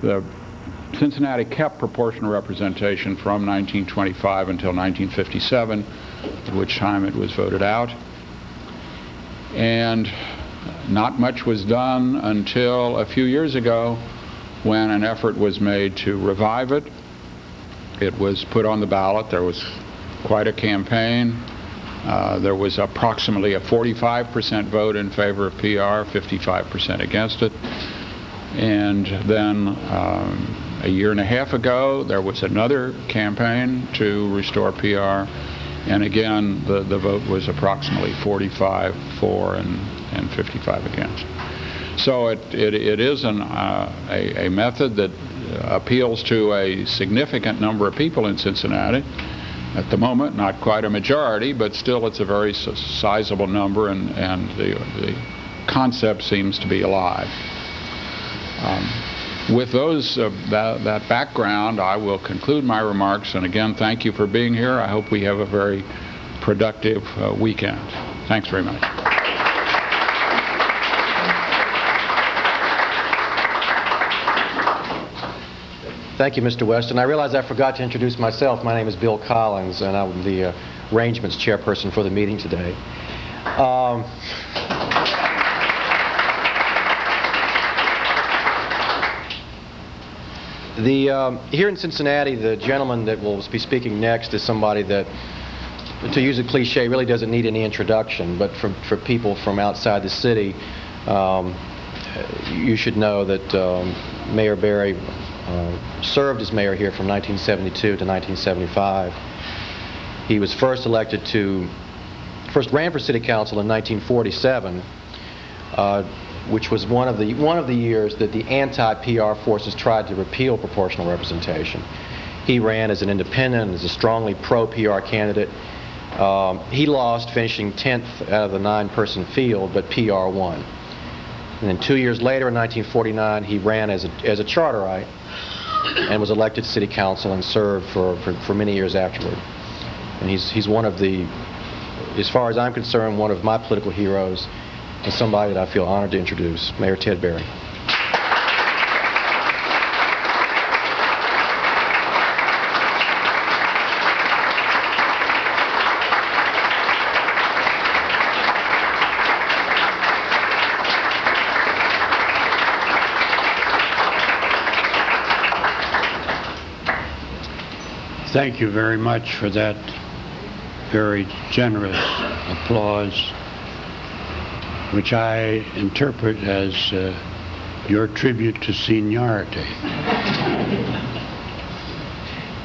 The Cincinnati kept proportional representation from 1925 until 1957, at which time it was voted out. And not much was done until a few years ago when an effort was made to revive it. It was put on the ballot. There was quite a campaign. There was approximately a 45% vote in favor of PR, 55% against it. And then a year and a half ago, there was another campaign to restore PR. And again, the vote was approximately 45 for and 55 against. So it is a method that appeals to a significant number of people in Cincinnati. At the moment, not quite a majority, but still it's a very sizable number, and the concept seems to be alive. With that background, I will conclude my remarks, and again, thank you for being here. I hope we have a very productive weekend. Thanks very much. Thank you, Mr. Weston. I realize I forgot to introduce myself. My name is Bill Collins, and I'm the arrangements chairperson for the meeting today. Here in Cincinnati, the gentleman that will be speaking next is somebody that, to use a cliche, really doesn't need any introduction, but for people from outside the city, you should know that Mayor Berry served as mayor here from 1972 to 1975. He was first ran for city council in 1947, which was one of the years that the anti-PR forces tried to repeal proportional representation. He ran as an independent, as a strongly pro-PR candidate. He lost, finishing 10th out of the 9-person field, but PR won. And then 2 years later, in 1949, he ran as a charterite and was elected to city council and served for many years afterward. And he's one of the, as far as I'm concerned, one of my political heroes, and somebody that I feel honored to introduce, Mayor Ted Berry. Thank you very much for that very generous applause, which I interpret as your tribute to seniority.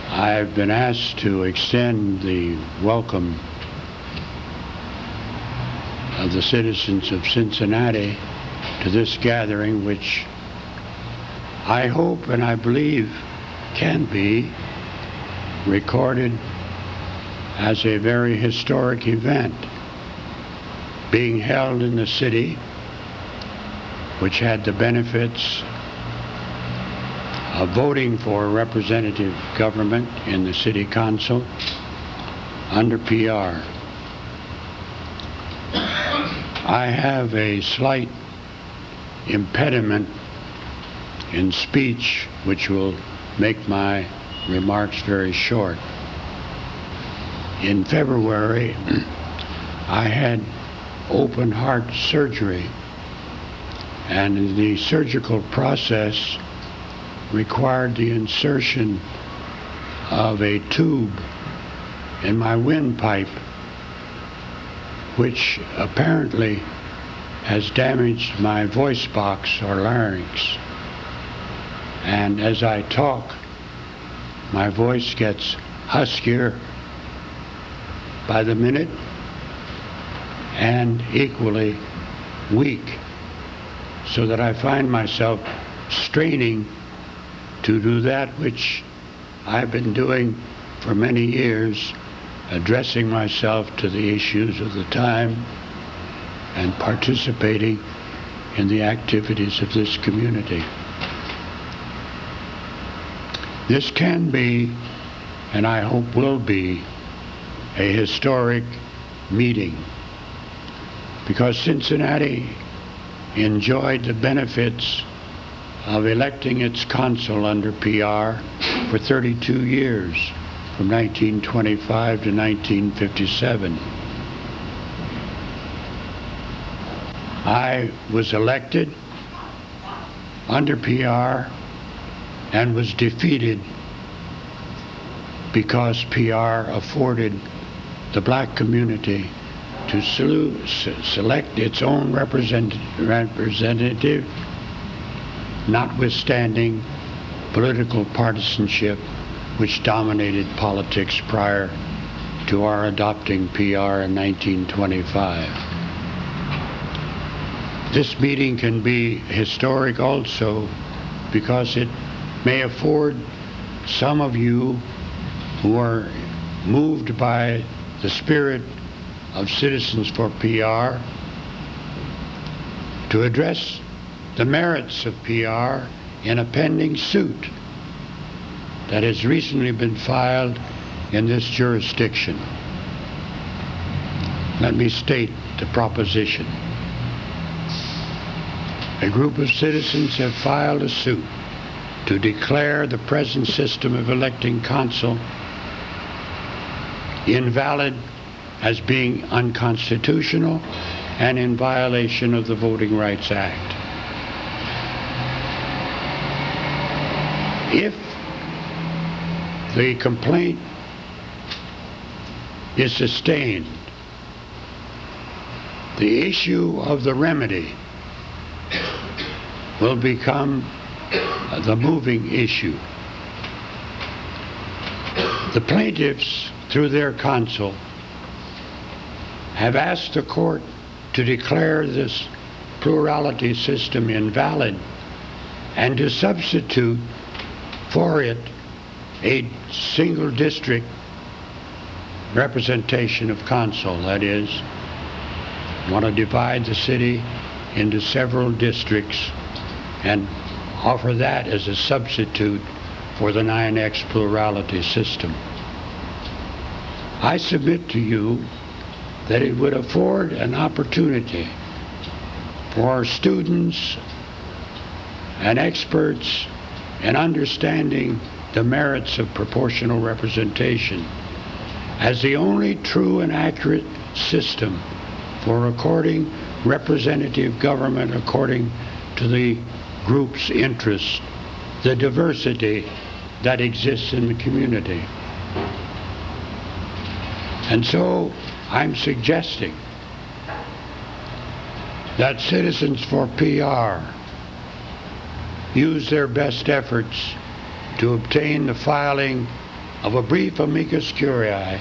I've been asked to extend the welcome of the citizens of Cincinnati to this gathering, which I hope and I believe can be recorded as a very historic event being held in the city, which had the benefits of voting for representative government in the city council under PR. I have a slight impediment in speech, which will make my remarks very short. In February, I had open heart surgery, and the surgical process required the insertion of a tube in my windpipe, which apparently has damaged my voice box or larynx. And as I talk, my voice gets huskier by the minute and equally weak, so that I find myself straining to do that which I've been doing for many years, addressing myself to the issues of the time and participating in the activities of this community. This can be, and I hope will be, a historic meeting, because Cincinnati enjoyed the benefits of electing its consul under PR for 32 years, from 1925 to 1957. I was elected under PR and was defeated because PR afforded the black community to select its own representative, notwithstanding political partisanship which dominated politics prior to our adopting PR in 1925. This meeting can be historic also because it may afford some of you who are moved by the spirit of Citizens for PR to address the merits of PR in a pending suit that has recently been filed in this jurisdiction. Let me state the proposition. A group of citizens have filed a suit to declare the present system of electing consul invalid as being unconstitutional and in violation of the Voting Rights Act. If the complaint is sustained, the issue of the remedy will become the moving issue. The plaintiffs, through their consul, have asked the court to declare this plurality system invalid and to substitute for it a single district representation of consul. That is, want to divide the city into several districts and offer that as a substitute for the 9X plurality system. I submit to you that it would afford an opportunity for students and experts in understanding the merits of proportional representation as the only true and accurate system for recording representative government according to the group's interests, the diversity that exists in the community. And so I'm suggesting that Citizens for PR use their best efforts to obtain the filing of a brief amicus curiae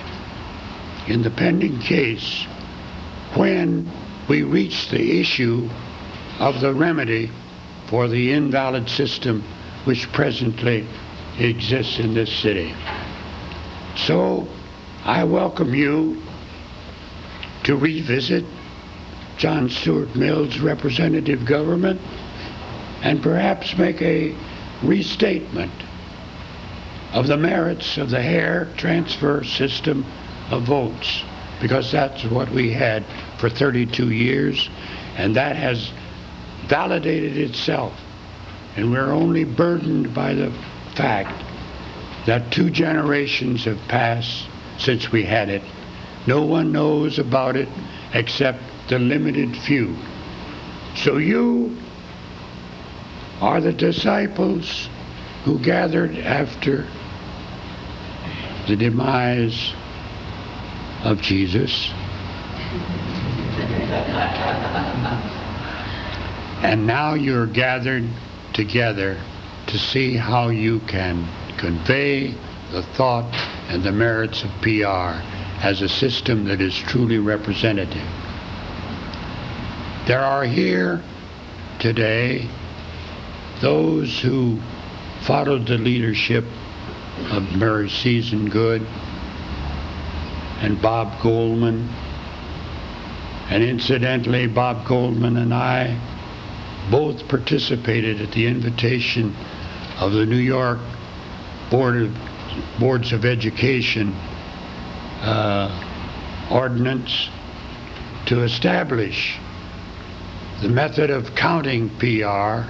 in the pending case when we reach the issue of the remedy for the invalid system which presently exists in this city. So I welcome you to revisit John Stuart Mill's representative government and perhaps make a restatement of the merits of the hair transfer system of votes, because that's what we had for 32 years, and that has validated itself. And we're only burdened by the fact that 2 generations have passed since we had it. No one knows about it except the limited few. So you are the disciples who gathered after the demise of Jesus. And now you're gathered together to see how you can convey the thought and the merits of PR as a system that is truly representative. There are here today those who followed the leadership of Mary Season Good and Bob Goldman. And incidentally, Bob Goldman and I both participated at the invitation of the New York Boards of Education ordinance to establish the method of counting PR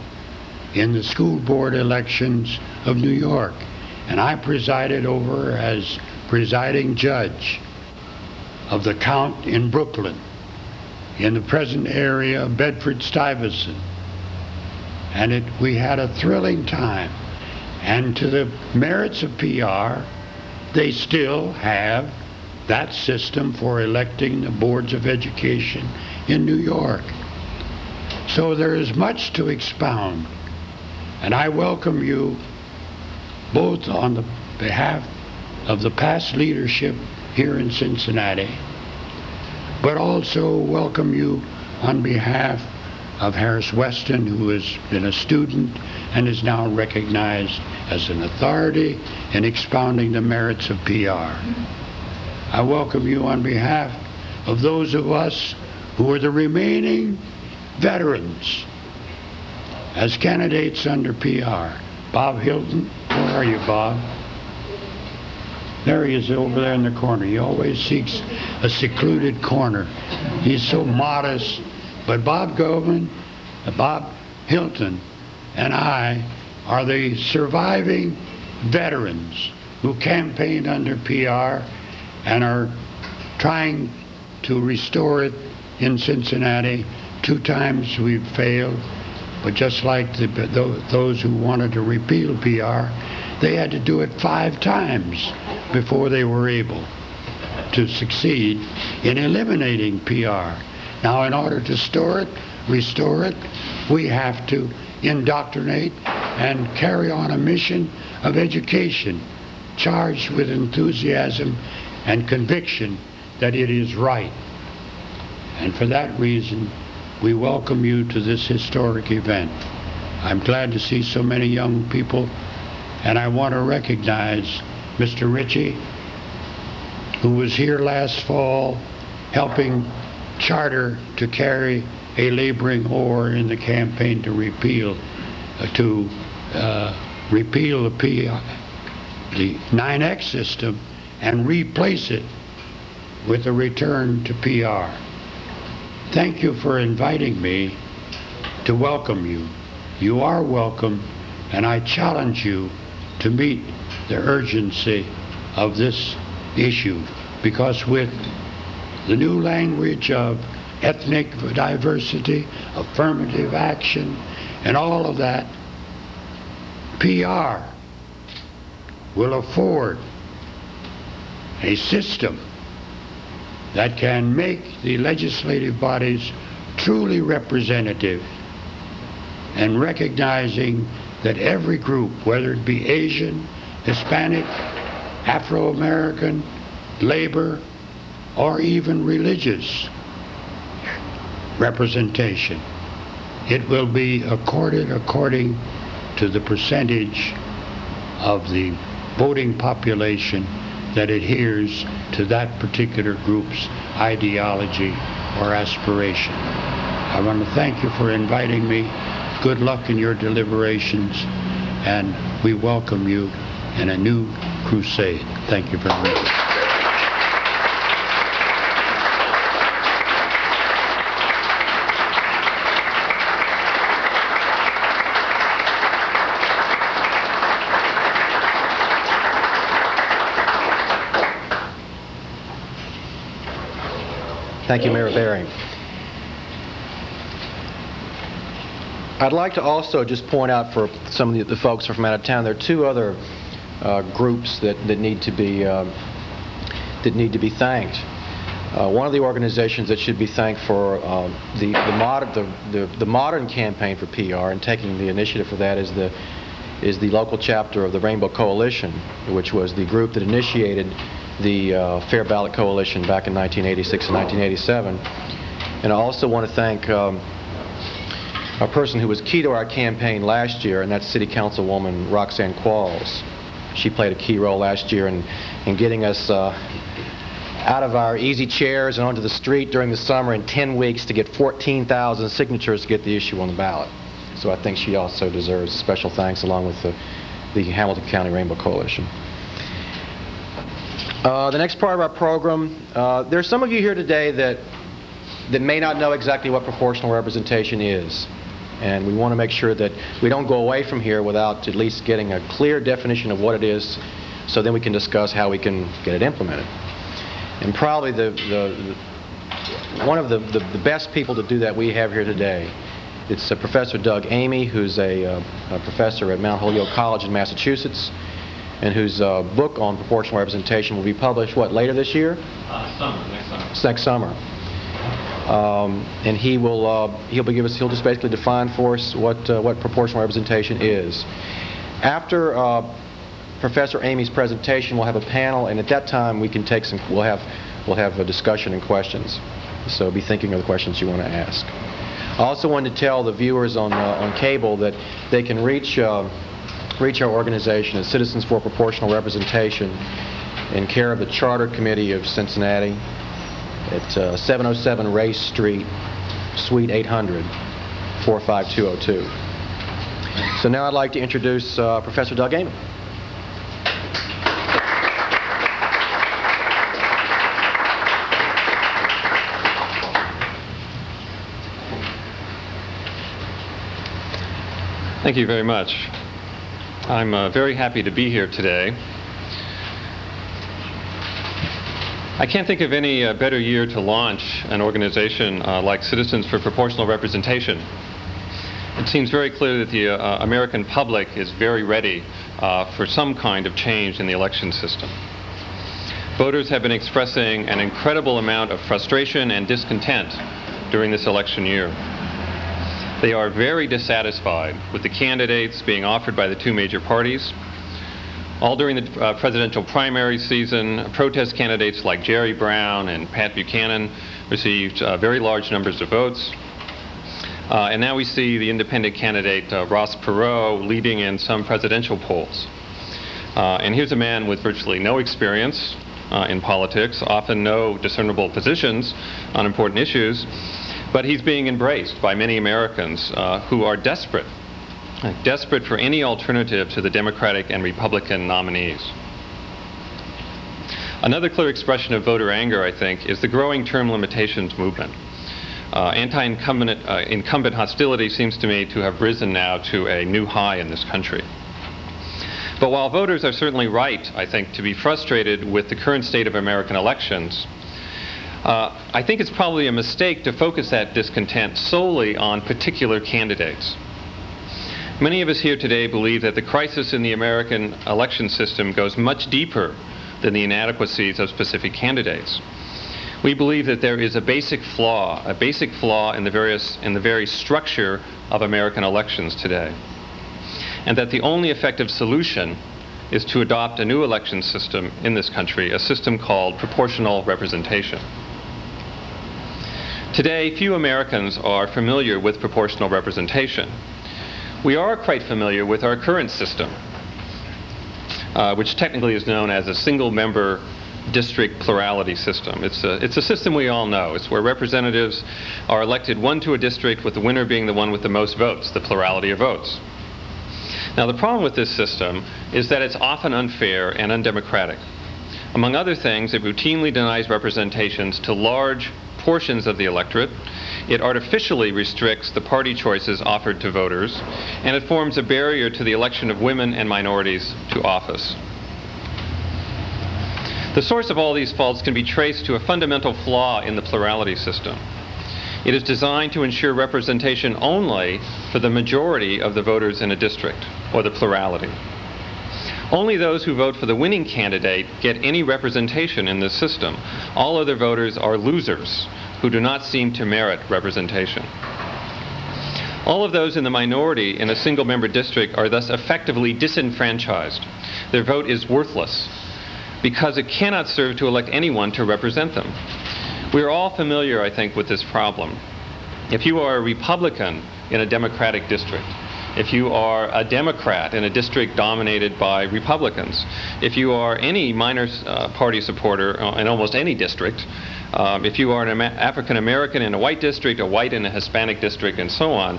in the school board elections of New York, and I presided over as presiding judge of the count in Brooklyn, in the present area of Bedford-Stuyvesant. And we had a thrilling time. And to the merits of PR, they still have that system for electing the boards of education in New York. So there is much to expound. And I welcome you both on the behalf of the past leadership here in Cincinnati, but also welcome you on behalf of Harris Weston, who has been a student and is now recognized as an authority in expounding the merits of PR. I welcome you on behalf of those of us who are the remaining veterans as candidates under PR. Bob Hilton, where are you, Bob? There he is, over there in the corner. He always seeks a secluded corner. He's so modest. But Bob Goldman, Bob Hilton, and I are the surviving veterans who campaigned under PR and are trying to restore it in Cincinnati. 2 times we've failed, but just like those who wanted to repeal PR, they had to do it 5 times before they were able to succeed in eliminating PR. Now, in order to restore it, we have to indoctrinate and carry on a mission of education, charged with enthusiasm and conviction that it is right. And for that reason, we welcome you to this historic event. I'm glad to see so many young people, and I want to recognize Mr. Ritchie, who was here last fall helping charter to carry a laboring oar in the campaign to repeal the 9X system and replace it with a return to PR. Thank you for inviting me to welcome you. You are welcome, and I challenge you to meet the urgency of this issue, because with the new language of ethnic diversity, affirmative action, and all of that, PR will afford a system that can make the legislative bodies truly representative, and recognizing that every group, whether it be Asian, Hispanic, Afro-American, labor, or even religious representation, it will be accorded according to the percentage of the voting population that adheres to that particular group's ideology or aspiration. I want to thank you for inviting me. Good luck in your deliberations, and we welcome you in a new crusade. Thank you very much. Thank you, Mayor Berry. I'd like to also just point out for some of the folks who are from out of town, there are 2 other groups that need to be thanked. One of the organizations that should be thanked for the modern campaign for PR and taking the initiative for that is the local chapter of the Rainbow Coalition, which was the group that initiated the Fair Ballot Coalition back in 1986 and 1987. And I also want to thank a person who was key to our campaign last year, and that's City Councilwoman Roxanne Qualls. She played a key role last year in getting us out of our easy chairs and onto the street during the summer in 10 weeks to get 14,000 signatures to get the issue on the ballot. So I think she also deserves special thanks, along with the Hamilton County Rainbow Coalition. The next part of our program, there's some of you here today that may not know exactly what proportional representation is. And we want to make sure that we don't go away from here without at least getting a clear definition of what it is, so then we can discuss how we can get it implemented. And probably one of the best people to do that we have here today, it's Professor Doug Amy, who's a professor at Mount Holyoke College in Massachusetts, and whose book on proportional representation will be published, later this year? Next summer. It's next summer. And he'll just basically define for us what proportional representation is. After Professor Amy's presentation, we'll have a panel, and at that time we can we'll have a discussion and questions. So be thinking of the questions you want to ask. I also wanted to tell the viewers on cable that they can reach our organization at Citizens for Proportional Representation in care of the Charter Committee of Cincinnati at 707 Race Street, Suite 800, 45202. So now I'd like to introduce Professor Doug Amy. Thank you very much. I'm very happy to be here today. I can't think of any better year to launch an organization like Citizens for Proportional Representation. It seems very clear that the American public is very ready for some kind of change in the election system. Voters have been expressing an incredible amount of frustration and discontent during this election year. They are very dissatisfied with the candidates being offered by the two major parties. All during the presidential primary season, protest candidates like Jerry Brown and Pat Buchanan received very large numbers of votes. And now we see the independent candidate Ross Perot leading in some presidential polls. And here's a man with virtually no experience in politics, often no discernible positions on important issues, but he's being embraced by many Americans who are desperate for any alternative to the Democratic and Republican nominees. Another clear expression of voter anger, I think, is the growing term limitations movement. Incumbent hostility seems to me to have risen now to a new high in this country. But while voters are certainly right, I think, to be frustrated with the current state of American elections, I think it's probably a mistake to focus that discontent solely on particular candidates. Many of us here today believe that the crisis in the American election system goes much deeper than the inadequacies of specific candidates. We believe that there is a basic flaw in the very structure of American elections today, and that the only effective solution is to adopt a new election system in this country, a system called proportional representation. Today, few Americans are familiar with proportional representation. We are quite familiar with our current system, which technically is known as a single-member district plurality system. It's a system we all know. It's where representatives are elected one to a district, with the winner being the one with the most votes, the plurality of votes. Now, the problem with this system is that it's often unfair and undemocratic. Among other things, it routinely denies representations to large portions of the electorate. It artificially restricts the party choices offered to voters, and it forms a barrier to the election of women and minorities to office. The source of all these faults can be traced to a fundamental flaw in the plurality system. It is designed to ensure representation only for the majority of the voters in a district, or the plurality. Only those who vote for the winning candidate get any representation in this system. All other voters are losers who do not seem to merit representation. All of those in the minority in a single-member district are thus effectively disenfranchised. Their vote is worthless because it cannot serve to elect anyone to represent them. We are all familiar, I think, with this problem. If you are a Republican in a Democratic district, if you are a Democrat in a district dominated by Republicans, if you are any minor party supporter in almost any district, if you are an African American in a white district, a white in a Hispanic district, and so on,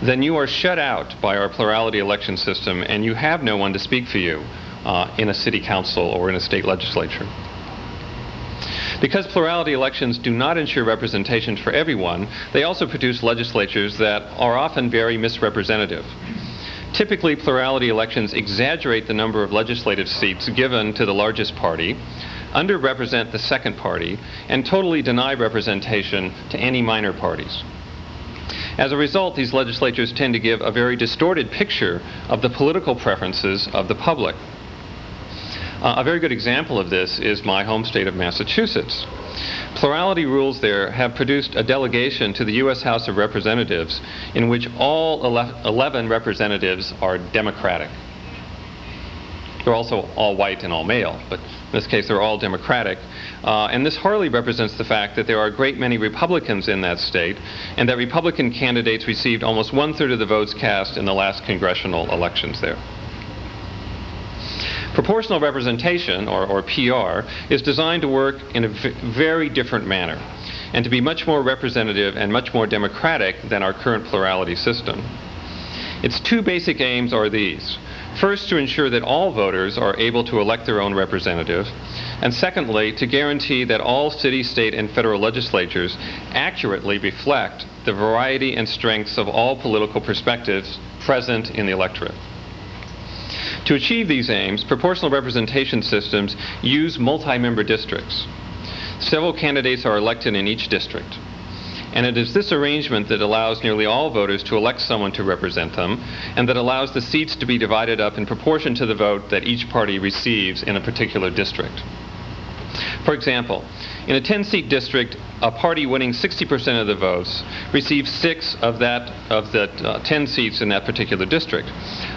then you are shut out by our plurality election system, and you have no one to speak for you in a city council or in a state legislature. Because plurality elections do not ensure representation for everyone, they also produce legislatures that are often very misrepresentative. Typically, plurality elections exaggerate the number of legislative seats given to the largest party, underrepresent the second party, and totally deny representation to any minor parties. As a result, these legislatures tend to give a very distorted picture of the political preferences of the public. A very good example of this is my home state of Massachusetts. Plurality rules there have produced a delegation to the U.S. House of Representatives in which all 11 representatives are Democratic. They're also all white and all male, but in this case they're all Democratic. And this hardly represents the fact that there are a great many Republicans in that state, and that Republican candidates received almost 1/3 of the votes cast in the last congressional elections there. Proportional representation, or PR, is designed to work in a very different manner, and to be much more representative and much more democratic than our current plurality system. Its two basic aims are these. First, to ensure that all voters are able to elect their own representative, and secondly, to guarantee that all city, state, and federal legislatures accurately reflect the variety and strengths of all political perspectives present in the electorate. To achieve these aims, proportional representation systems use multi-member districts. Several candidates are elected in each district. And it is this arrangement that allows nearly all voters to elect someone to represent them, and that allows the seats to be divided up in proportion to the vote that each party receives in a particular district. For example, in a 10-seat district, a party winning 60% of the votes receives 6 of the 10 seats in that particular district.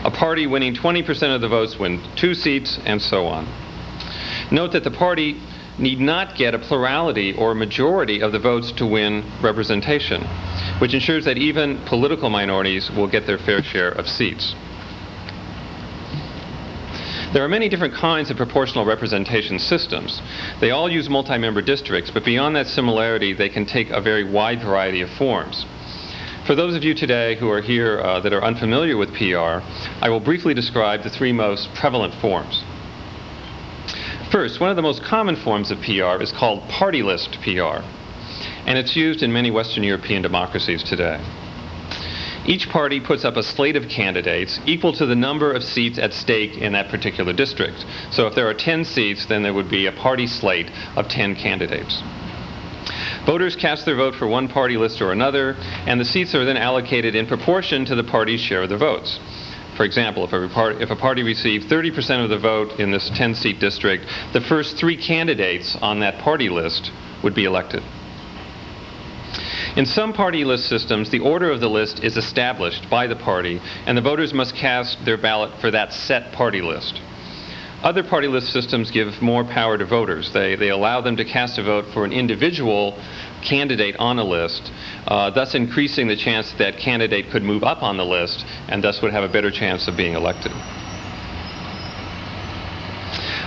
A party winning 20% of the votes wins 2 seats, and so on. Note that the party need not get a plurality or a majority of the votes to win representation, which ensures that even political minorities will get their fair share of seats. There are many different kinds of proportional representation systems. They all use multi-member districts, but beyond that similarity, they can take a very wide variety of forms. For those of you today who are here that are unfamiliar with PR, I will briefly describe the 3 most prevalent forms. First, one of the most common forms of PR is called party list PR, and it's used in many Western European democracies today. Each party puts up a slate of candidates equal to the number of seats at stake in that particular district. So if there are 10 seats, then there would be a party slate of 10 candidates. Voters cast their vote for one party list or another, and the seats are then allocated in proportion to the party's share of the votes. For example, if a party received 30% of the vote in this 10-seat district, the first 3 candidates on that party list would be elected. In some party list systems, the order of the list is established by the party, and the voters must cast their ballot for that set party list. Other party list systems give more power to voters. They allow them to cast a vote for an individual candidate on a list, thus increasing the chance that candidate could move up on the list and thus would have a better chance of being elected.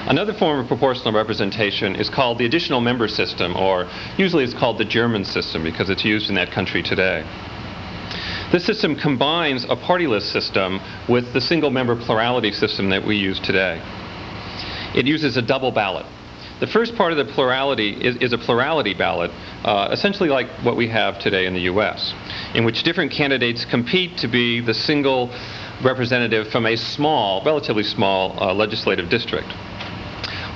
Another form of proportional representation is called the additional member system, or usually it's called the German system because it's used in that country today. This system combines a party list system with the single member plurality system that we use today. It uses a double ballot. The first part of the plurality is a plurality ballot, essentially like what we have today in the U.S., in which different candidates compete to be the single representative from a relatively small legislative district.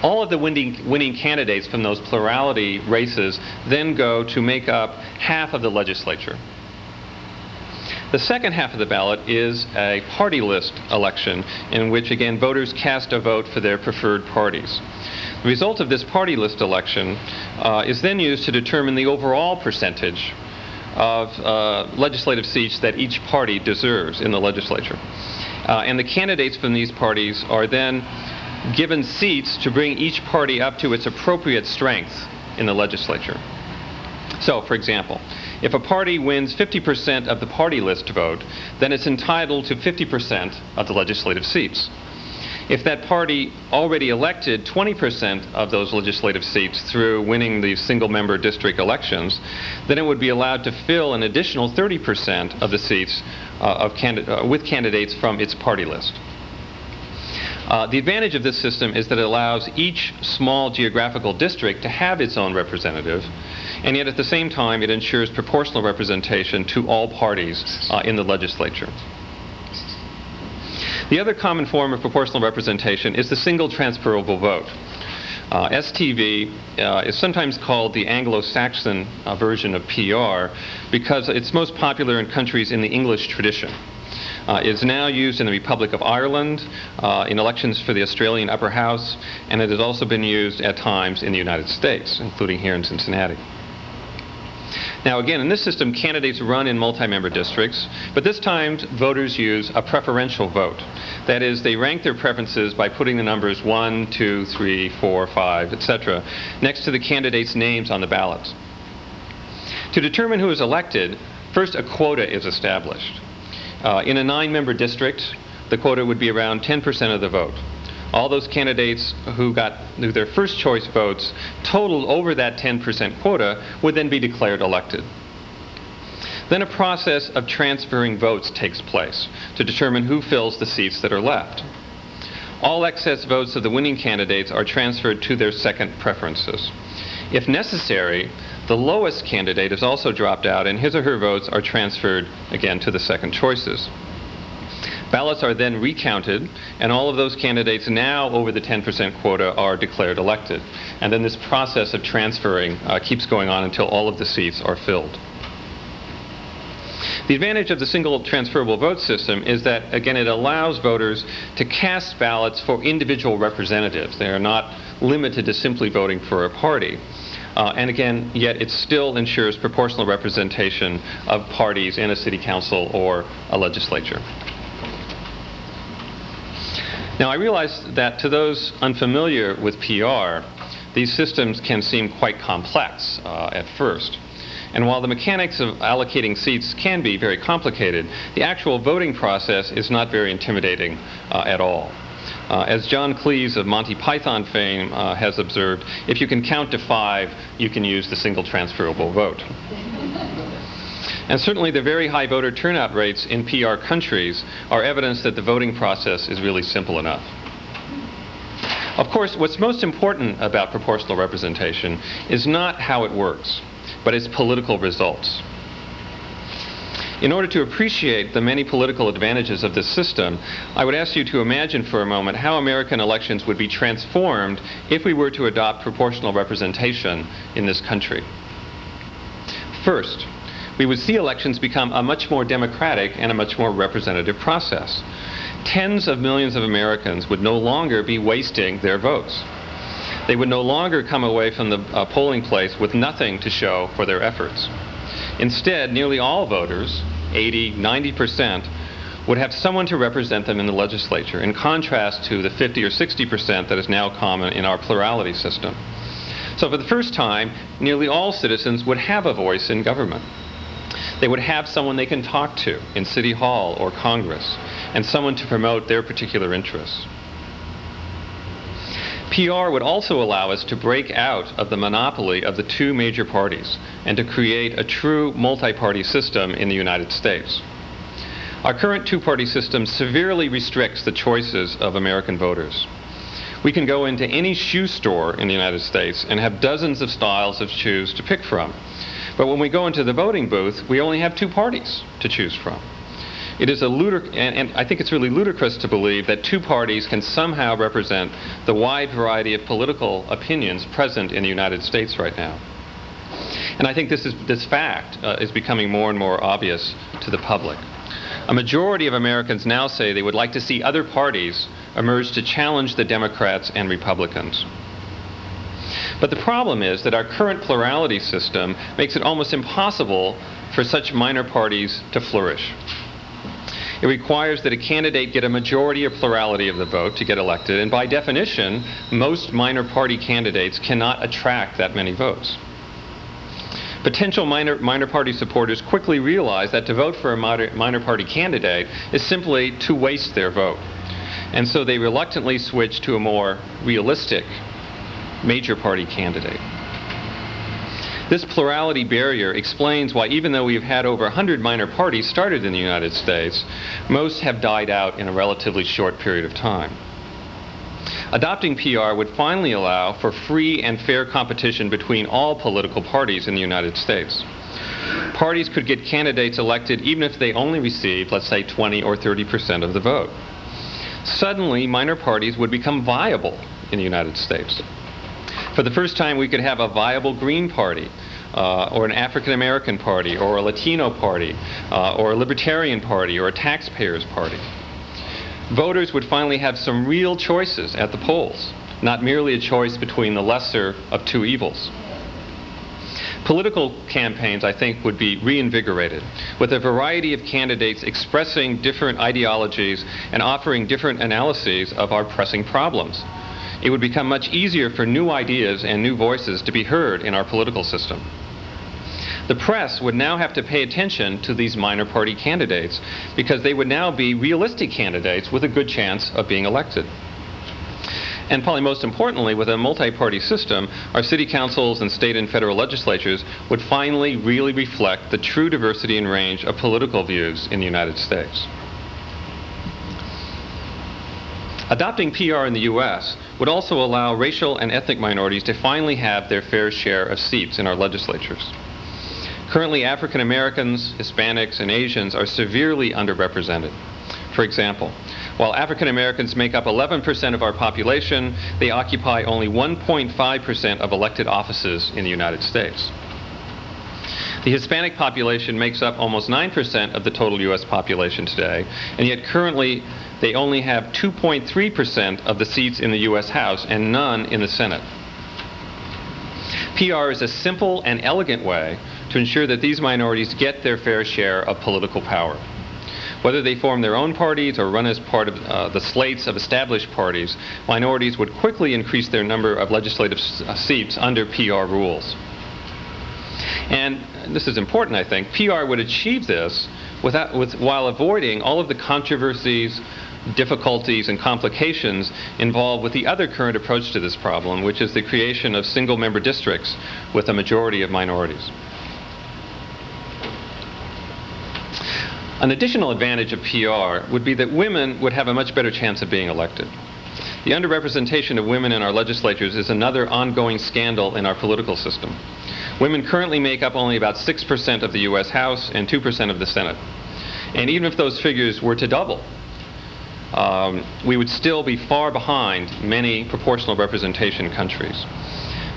All of the winning candidates from those plurality races then go to make up half of the legislature. The second half of the ballot is a party list election in which, again, voters cast a vote for their preferred parties. The result of this party list election is then used to determine the overall percentage of legislative seats that each party deserves in the legislature. And the candidates from these parties are then given seats to bring each party up to its appropriate strength in the legislature. So, for example, if a party wins 50% of the party list vote, then it's entitled to 50% of the legislative seats. If that party already elected 20% of those legislative seats through winning the single-member district elections, then it would be allowed to fill an additional 30% of the seats with candidates from its party list. The advantage of this system is that it allows each small geographical district to have its own representative, and yet at the same time it ensures proportional representation to all parties in the legislature. The other common form of proportional representation is the single transferable vote. STV is sometimes called the Anglo-Saxon version of PR because it's most popular in countries in the English tradition. It's now used in the Republic of Ireland, in elections for the Australian Upper House, and it has also been used at times in the United States, including here in Cincinnati. Now again, in this system, candidates run in multi-member districts, but this time voters use a preferential vote. That is, they rank their preferences by putting the numbers 1, 2, 3, 4, 5, etc. next to the candidates' names on the ballots. To determine who is elected, first a quota is established. In a 9-member district, the quota would be around 10% of the vote. All those candidates who got their first choice votes totaled over that 10% quota would then be declared elected. Then a process of transferring votes takes place to determine who fills the seats that are left. All excess votes of the winning candidates are transferred to their second preferences. If necessary, the lowest candidate is also dropped out and his or her votes are transferred again to the second choices. Ballots are then recounted, and all of those candidates now over the 10% quota are declared elected. And then this process of transferring keeps going on until all of the seats are filled. The advantage of the single transferable vote system is that, again, it allows voters to cast ballots for individual representatives. They are not limited to simply voting for a party. And again, yet it still ensures proportional representation of parties in a city council or a legislature. Now, I realize that to those unfamiliar with PR, these systems can seem quite complex at first. And while the mechanics of allocating seats can be very complicated, the actual voting process is not very intimidating at all. As John Cleese of Monty Python fame has observed, if you can count to 5, you can use the single transferable vote. And certainly the very high voter turnout rates in PR countries are evidence that the voting process is really simple enough. Of course, what's most important about proportional representation is not how it works, but its political results. In order to appreciate the many political advantages of this system, I would ask you to imagine for a moment how American elections would be transformed if we were to adopt proportional representation in this country. First, we would see elections become a much more democratic and a much more representative process. Tens of millions of Americans would no longer be wasting their votes. They would no longer come away from the polling place with nothing to show for their efforts. Instead, nearly all voters, 80, 90%, would have someone to represent them in the legislature, in contrast to the 50 or 60% that is now common in our plurality system. So for the first time, nearly all citizens would have a voice in government. They would have someone they can talk to in City Hall or Congress, and someone to promote their particular interests. PR would also allow us to break out of the monopoly of the two major parties and to create a true multi-party system in the United States. Our current two-party system severely restricts the choices of American voters. We can go into any shoe store in the United States and have dozens of styles of shoes to pick from. But when we go into the voting booth, we only have two parties to choose from. It is and I think it's really ludicrous to believe that two parties can somehow represent the wide variety of political opinions present in the United States right now. And I think this fact is becoming more and more obvious to the public. A majority of Americans now say they would like to see other parties emerge to challenge the Democrats and Republicans. But the problem is that our current plurality system makes it almost impossible for such minor parties to flourish. It requires that a candidate get a majority or plurality of the vote to get elected, and by definition, most minor party candidates cannot attract that many votes. Potential minor party supporters quickly realize that to vote for a minor party candidate is simply to waste their vote. And so they reluctantly switch to a more realistic major party candidate. This plurality barrier explains why, even though we've had over 100 minor parties started in the United States, most have died out in a relatively short period of time. Adopting PR would finally allow for free and fair competition between all political parties in the United States. Parties could get candidates elected even if they only received, let's say, 20 or 30% of the vote. Suddenly, minor parties would become viable in the United States. For the first time, we could have a viable Green Party, or an African American party, or a Latino party, or a Libertarian party, or a Taxpayers Party. Voters would finally have some real choices at the polls, not merely a choice between the lesser of two evils. Political campaigns, I think, would be reinvigorated, with a variety of candidates expressing different ideologies and offering different analyses of our pressing problems. It would become much easier for new ideas and new voices to be heard in our political system. The press would now have to pay attention to these minor party candidates because they would now be realistic candidates with a good chance of being elected. And probably most importantly, with a multi-party system, our city councils and state and federal legislatures would finally really reflect the true diversity and range of political views in the United States. Adopting PR in the U.S. would also allow racial and ethnic minorities to finally have their fair share of seats in our legislatures. Currently, African Americans, Hispanics, and Asians are severely underrepresented. For example, while African Americans make up 11% of our population, they occupy only 1.5% of elected offices in the United States. The Hispanic population makes up almost 9% of the total U.S. population today, and yet currently they only have 2.3% of the seats in the U.S. House and none in the Senate. PR is a simple and elegant way to ensure that these minorities get their fair share of political power. Whether they form their own parties or run as part of the slates of established parties, minorities would quickly increase their number of legislative seats under PR rules. And this is important, I think, PR would achieve this while avoiding all of the controversies, difficulties, and complications involved with the other current approach to this problem, which is the creation of single-member districts with a majority of minorities. An additional advantage of PR would be that women would have a much better chance of being elected. The underrepresentation of women in our legislatures is another ongoing scandal in our political system. Women currently make up only about 6% of the U.S. House and 2% of the Senate. And even if those figures were to double, we would still be far behind many proportional representation countries.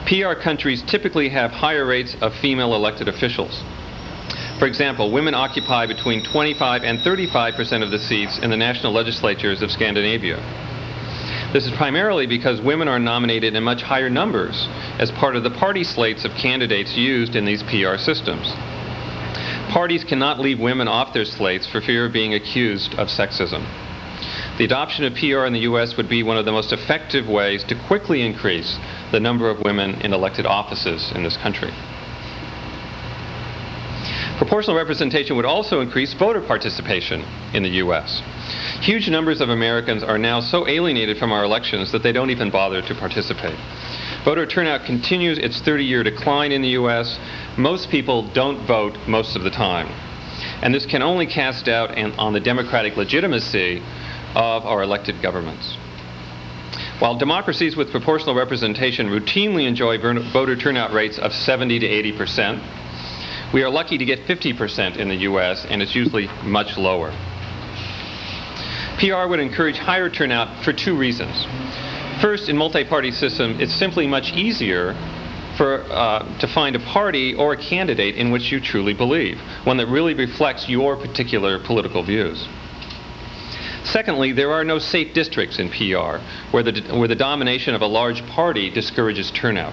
PR countries typically have higher rates of female elected officials. For example, women occupy between 25 and 35% of the seats in the national legislatures of Scandinavia. This is primarily because women are nominated in much higher numbers as part of the party slates of candidates used in these PR systems. Parties cannot leave women off their slates for fear of being accused of sexism. The adoption of PR in the U.S. would be one of the most effective ways to quickly increase the number of women in elected offices in this country. Proportional representation would also increase voter participation in the U.S. Huge numbers of Americans are now so alienated from our elections that they don't even bother to participate. Voter turnout continues its 30-year decline in the U.S. Most people don't vote most of the time. And this can only cast doubt on the democratic legitimacy of our elected governments. While democracies with proportional representation routinely enjoy voter turnout rates of 70 to 80%, we are lucky to get 50% in the U.S., and it's usually much lower. PR would encourage higher turnout for two reasons. First, in multi-party system, it's simply much easier to find a party or a candidate in which you truly believe, one that really reflects your particular political views. Secondly, there are no safe districts in PR, where the domination of a large party discourages turnout.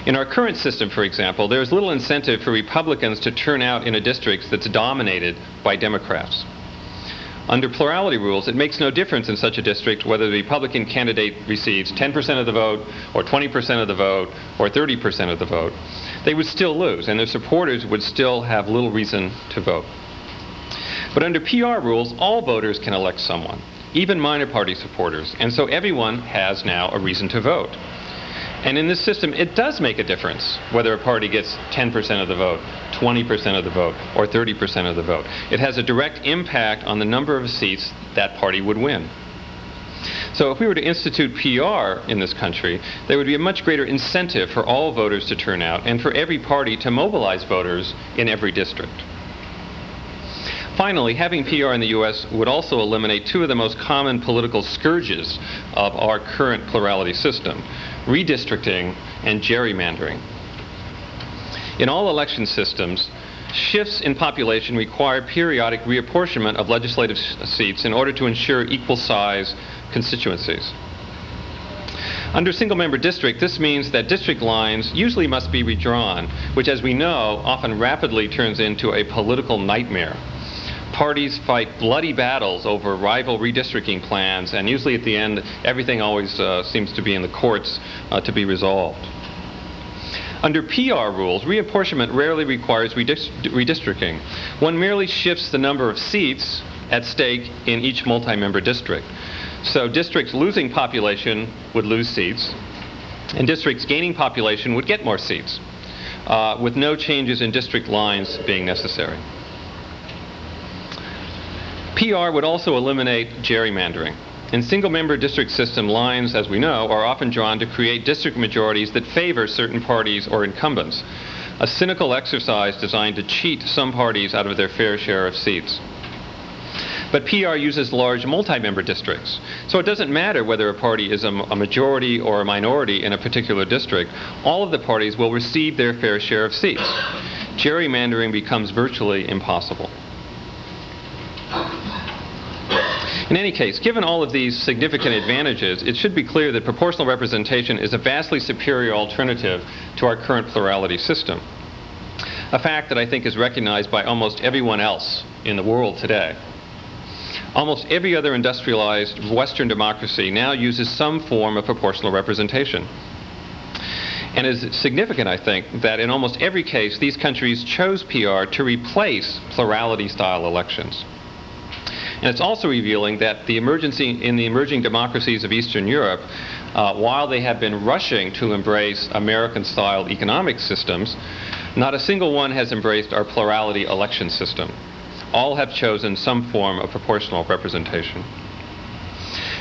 In our current system, for example, there is little incentive for Republicans to turn out in a district that's dominated by Democrats. Under plurality rules, it makes no difference in such a district whether the Republican candidate receives 10% of the vote, or 20% of the vote, or 30% of the vote. They would still lose, and their supporters would still have little reason to vote. But under PR rules, all voters can elect someone, even minor party supporters, and so everyone has now a reason to vote. And in this system, it does make a difference whether a party gets 10% of the vote, 20% of the vote, or 30% of the vote. It has a direct impact on the number of seats that party would win. So if we were to institute PR in this country, there would be a much greater incentive for all voters to turn out and for every party to mobilize voters in every district. Finally, having PR in the U.S. would also eliminate two of the most common political scourges of our current plurality system: redistricting and gerrymandering. In all election systems, shifts in population require periodic reapportionment of legislative seats in order to ensure equal size constituencies. Under single-member district, this means that district lines usually must be redrawn, which, as we know, often rapidly turns into a political nightmare. Parties fight bloody battles over rival redistricting plans, and usually at the end, everything always seems to be in the courts to be resolved. Under PR rules, reapportionment rarely requires redistricting. One merely shifts the number of seats at stake in each multi-member district. So districts losing population would lose seats, and districts gaining population would get more seats, with no changes in district lines being necessary. PR would also eliminate gerrymandering. In single-member district system, lines, as we know, are often drawn to create district majorities that favor certain parties or incumbents, a cynical exercise designed to cheat some parties out of their fair share of seats. But PR uses large multi-member districts, so it doesn't matter whether a party is a majority or a minority in a particular district. All of the parties will receive their fair share of seats. Gerrymandering becomes virtually impossible. In any case, given all of these significant advantages, it should be clear that proportional representation is a vastly superior alternative to our current plurality system, a fact that I think is recognized by almost everyone else in the world today. Almost every other industrialized Western democracy now uses some form of proportional representation. And it is significant, I think, that in almost every case, these countries chose PR to replace plurality-style elections. And it's also revealing that in the emerging democracies of Eastern Europe, while they have been rushing to embrace American-style economic systems, not a single one has embraced our plurality election system. All have chosen some form of proportional representation.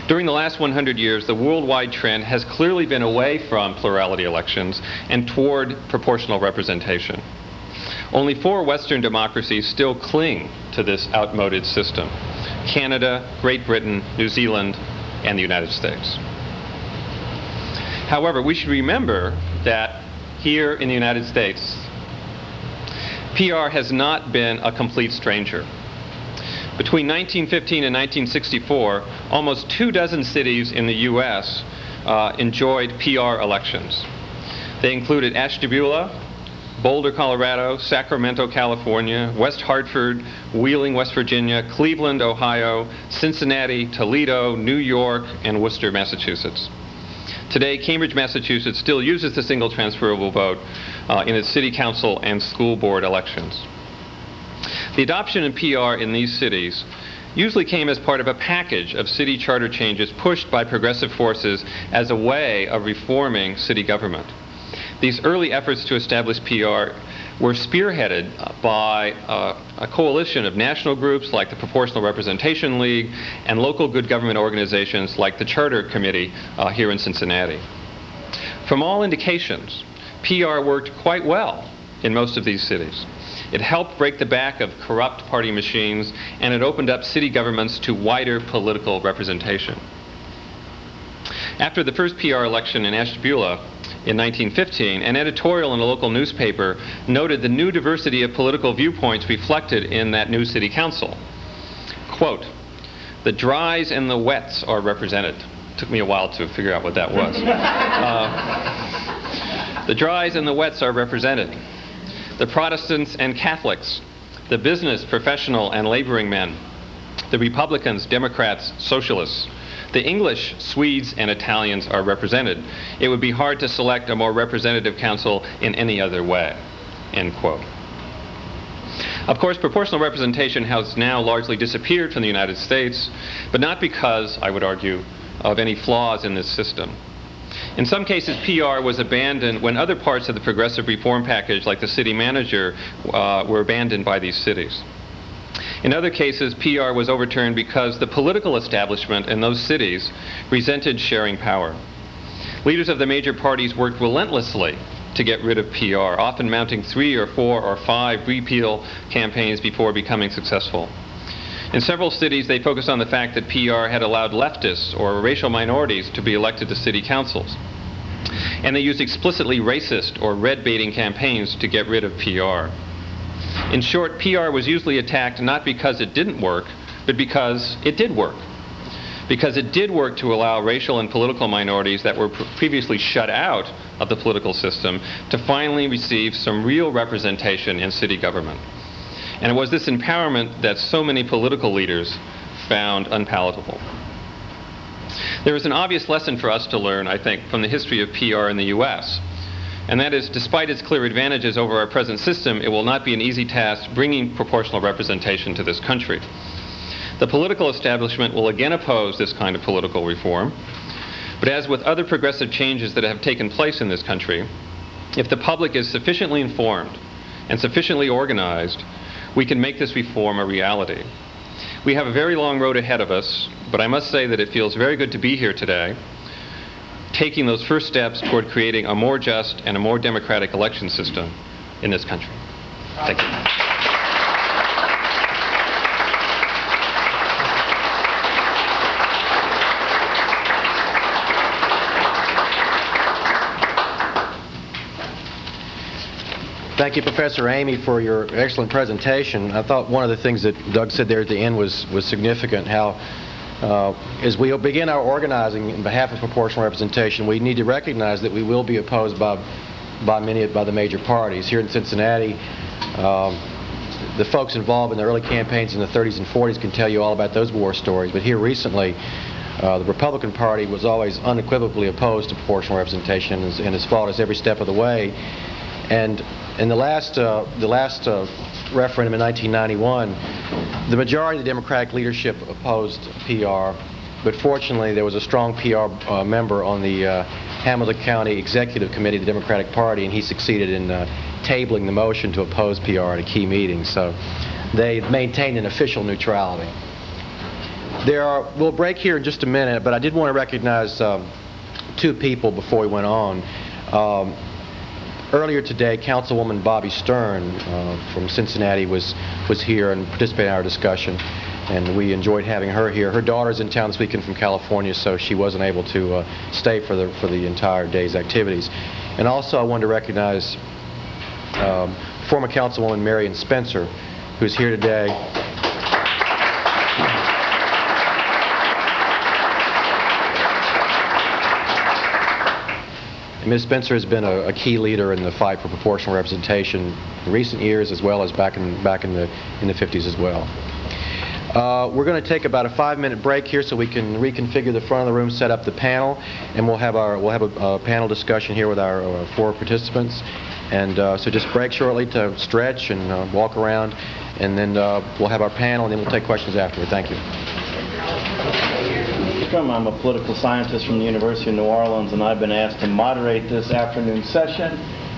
During the last 100 years, the worldwide trend has clearly been away from plurality elections and toward proportional representation. Only 4 Western democracies still cling to this outmoded system: Canada, Great Britain, New Zealand, and the United States. However, we should remember that here in the United States, PR has not been a complete stranger. Between 1915 and 1964, almost 24 cities in the U.S. Enjoyed PR elections. They included Ashtabula, Boulder, Colorado, Sacramento, California, West Hartford, Wheeling, West Virginia, Cleveland, Ohio, Cincinnati, Toledo, New York, and Worcester, Massachusetts. Today, Cambridge, Massachusetts still uses the single transferable vote in its city council and school board elections. The adoption of PR in these cities usually came as part of a package of city charter changes pushed by progressive forces as a way of reforming city government. These early efforts to establish PR were spearheaded by a coalition of national groups like the Proportional Representation League and local good government organizations like the Charter Committee here in Cincinnati. From all indications, PR worked quite well in most of these cities. It helped break the back of corrupt party machines, and it opened up city governments to wider political representation. After the first PR election in Ashtabula, in 1915, an editorial in a local newspaper noted the new diversity of political viewpoints reflected in that new city council. Quote, "The dries and the wets are represented." Took me a while to figure out what that was. The dries and the wets are represented. The Protestants and Catholics, the business, professional, and laboring men, the Republicans, Democrats, Socialists, the English, Swedes, and Italians are represented. It would be hard to select a more representative council in any other way, end quote. Of course, proportional representation has now largely disappeared from the United States, but not because, I would argue, of any flaws in this system. In some cases, PR was abandoned when other parts of the progressive reform package, like the city manager, were abandoned by these cities. In other cases, PR was overturned because the political establishment in those cities resented sharing power. Leaders of the major parties worked relentlessly to get rid of PR, often mounting 3 or 4 or 5 repeal campaigns before becoming successful. In several cities, they focused on the fact that PR had allowed leftists or racial minorities to be elected to city councils. And they used explicitly racist or red-baiting campaigns to get rid of PR. In short, PR was usually attacked not because it didn't work, but because it did work. Because it did work to allow racial and political minorities that were previously shut out of the political system to finally receive some real representation in city government. And it was this empowerment that so many political leaders found unpalatable. There is an obvious lesson for us to learn, I think, from the history of PR in the U.S., and that is, despite its clear advantages over our present system, it will not be an easy task bringing proportional representation to this country. The political establishment will again oppose this kind of political reform, but as with other progressive changes that have taken place in this country, if the public is sufficiently informed and sufficiently organized, we can make this reform a reality. We have a very long road ahead of us, but I must say that it feels very good to be here today, taking those first steps toward creating a more just and a more democratic election system in this country. Thank you. Thank you, Professor Ramey, for your excellent presentation. I thought one of the things that Doug said there at the end was significant, how as we begin our organizing in behalf of proportional representation, we need to recognize that we will be opposed by the major parties. Here in Cincinnati, the folks involved in the early campaigns in the 30s and 40s can tell you all about those war stories, but here recently, the Republican Party was always unequivocally opposed to proportional representation and has fought us every step of the way. And in the last referendum in 1991, the majority of the Democratic leadership opposed PR, but fortunately there was a strong PR member on the Hamilton County Executive Committee of the Democratic Party, and he succeeded in tabling the motion to oppose PR at a key meeting. So they maintained an official neutrality. We'll break here in just a minute, but I did want to recognize 2 people before we went on. Earlier today, Councilwoman Bobby Stern from Cincinnati was here and participated in our discussion, and we enjoyed having her here. Her daughter's in town this weekend from California, so she wasn't able to stay for the entire day's activities. And also, I wanted to recognize former Councilwoman Marion Spencer, who's here today. Ms. Spencer has been a key leader in the fight for proportional representation in recent years, as well as back in the 50s as well. We're going to take about a 5-minute break here so we can reconfigure the front of the room, set up the panel, and we'll have a panel discussion here with our 4 participants. And so just break shortly to stretch and walk around, and then we'll have our panel, and then we'll take questions afterward. Thank you. I'm a political scientist from the University of New Orleans, and I've been asked to moderate this afternoon session,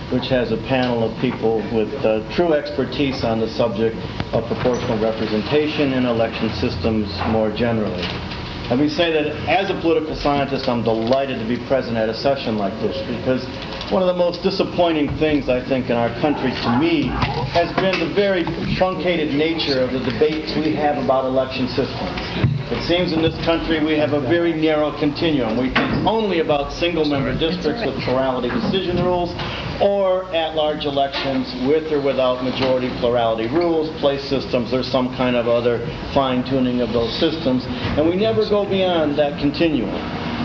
which has a panel of people with true expertise on the subject of proportional representation in election systems more generally. Let me say that as a political scientist, I'm delighted to be present at a session like this, because one of the most disappointing things, I think, in our country, to me, has been the very truncated nature of the debates we have about election systems. It seems in this country we have a very narrow continuum. We think only about single-member districts with plurality decision rules, or at-large elections with or without majority plurality rules, place systems, or some kind of other fine-tuning of those systems, and we never go beyond that continuum.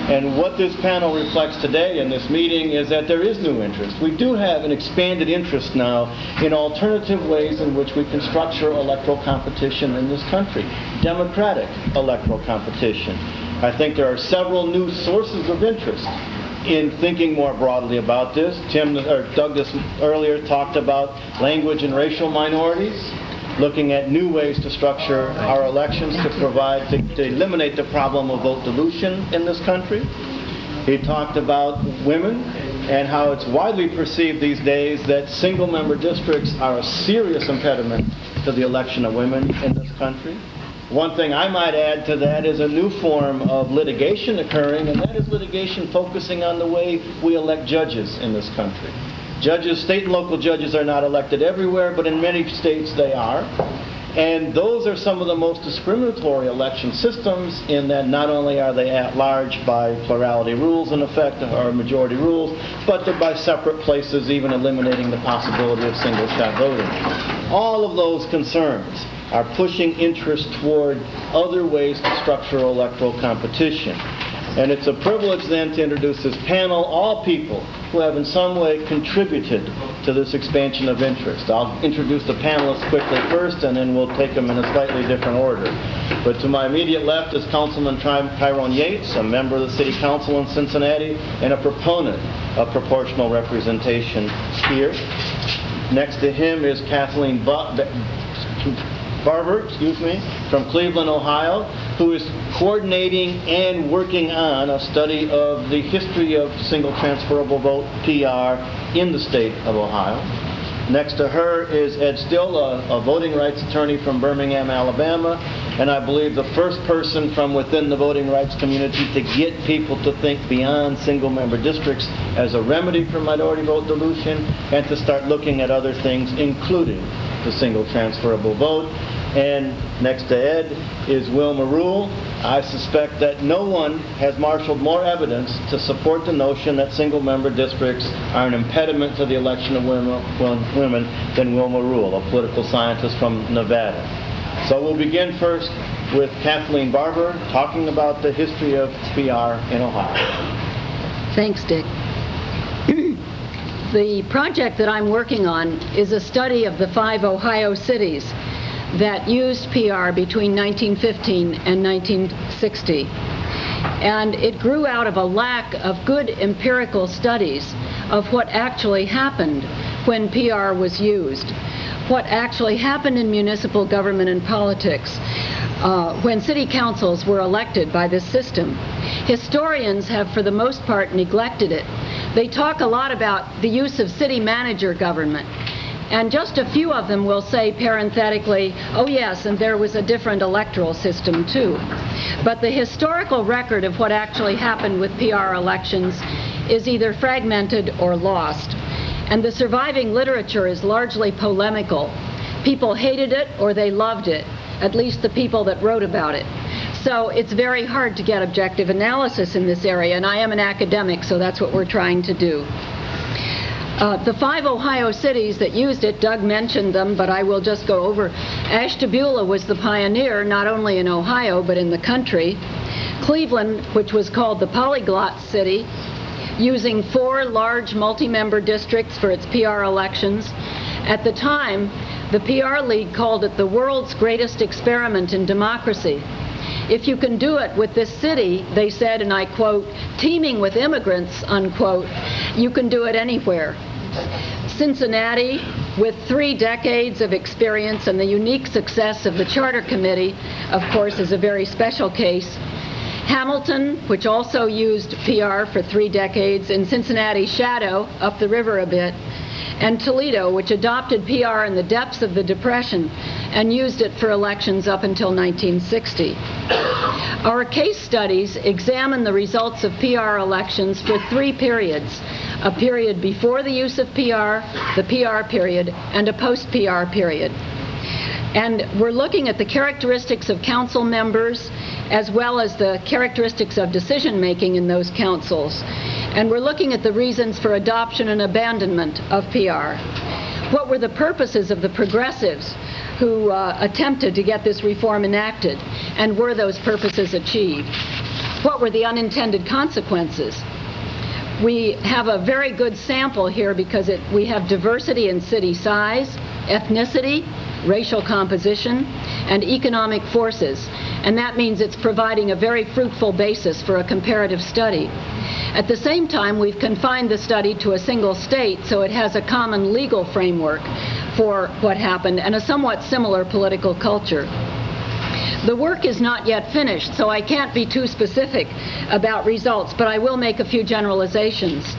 And what this panel reflects today in this meeting is that there is new interest. We do have an expanded interest now in alternative ways in which we can structure electoral competition in this country, democratic electoral competition. I think there are several new sources of interest in thinking more broadly about this. Doug earlier talked about language and racial minorities, looking at new ways to structure our elections to eliminate the problem of vote dilution in this country. He talked about women and how it's widely perceived these days that single-member districts are a serious impediment to the election of women in this country. One thing I might add to that is a new form of litigation occurring, and that is litigation focusing on the way we elect judges in this country. Judges, state and local judges, are not elected everywhere, but in many states they are. And those are some of the most discriminatory election systems, in that not only are they at large by plurality rules in effect, or majority rules, but they're by separate places, even eliminating the possibility of single shot voting. All of those concerns are pushing interest toward other ways to structure electoral competition. And it's a privilege then to introduce this panel, all people who have in some way contributed to this expansion of interest. I'll introduce the panelists quickly first, and then we'll take them in a slightly different order. But to my immediate left is Councilman Tyrone Yates, a member of the City Council in Cincinnati and a proponent of proportional representation here. Next to him is Kathleen Barber, from Cleveland, Ohio, who is coordinating and working on a study of the history of single transferable vote, PR, in the state of Ohio. Next to her is Ed Still, a voting rights attorney from Birmingham, Alabama, and I believe the first person from within the voting rights community to get people to think beyond single-member districts as a remedy for minority vote dilution, and to start looking at other things, including the single transferable vote. And next to Ed is Wilma Rule. I suspect that no one has marshaled more evidence to support the notion that single-member districts are an impediment to the election of women than Wilma Rule, a political scientist from Nevada. So we'll begin first with Kathleen Barber talking about the history of PR in Ohio. Thanks, Dick. The project that I'm working on is a study of the 5 Ohio cities that used PR between 1915 and 1960. And it grew out of a lack of good empirical studies of what actually happened when PR was used, what actually happened in municipal government and politics when city councils were elected by this system. Historians have, for the most part, neglected it. They talk a lot about the use of city manager government. And just a few of them will say parenthetically, oh yes, and there was a different electoral system too. But the historical record of what actually happened with PR elections is either fragmented or lost. And the surviving literature is largely polemical. People hated it or they loved it, at least the people that wrote about it. So it's very hard to get objective analysis in this area, and I am an academic, so that's what we're trying to do. The 5 Ohio cities that used it, Doug mentioned them, but I will just go over. Ashtabula was the pioneer, not only in Ohio, but in the country. Cleveland, which was called the polyglot city, using 4 large multi-member districts for its PR elections. At the time, the PR League called it the world's greatest experiment in democracy. If you can do it with this city, they said, and I quote, teeming with immigrants, unquote, you can do it anywhere. Cincinnati, with 3 decades of experience and the unique success of the Charter Committee, of course, is a very special case. Hamilton, which also used PR for 3 decades, in Cincinnati's shadow, up the river a bit, and Toledo, which adopted PR in the depths of the Depression and used it for elections up until 1960. Our case studies examine the results of PR elections for 3 periods: a period before the use of PR, the PR period, and a post-PR period. And we're looking at the characteristics of council members as well as the characteristics of decision-making in those councils. And we're looking at the reasons for adoption and abandonment of PR. What were the purposes of the progressives who attempted to get this reform enacted, and were those purposes achieved? What were the unintended consequences? We have a very good sample here because we have diversity in city size, ethnicity, racial composition, and economic forces. And that means it's providing a very fruitful basis for a comparative study. At the same time, we've confined the study to a single state, so it has a common legal framework for what happened and a somewhat similar political culture. The work is not yet finished, so I can't be too specific about results, but I will make a few generalizations.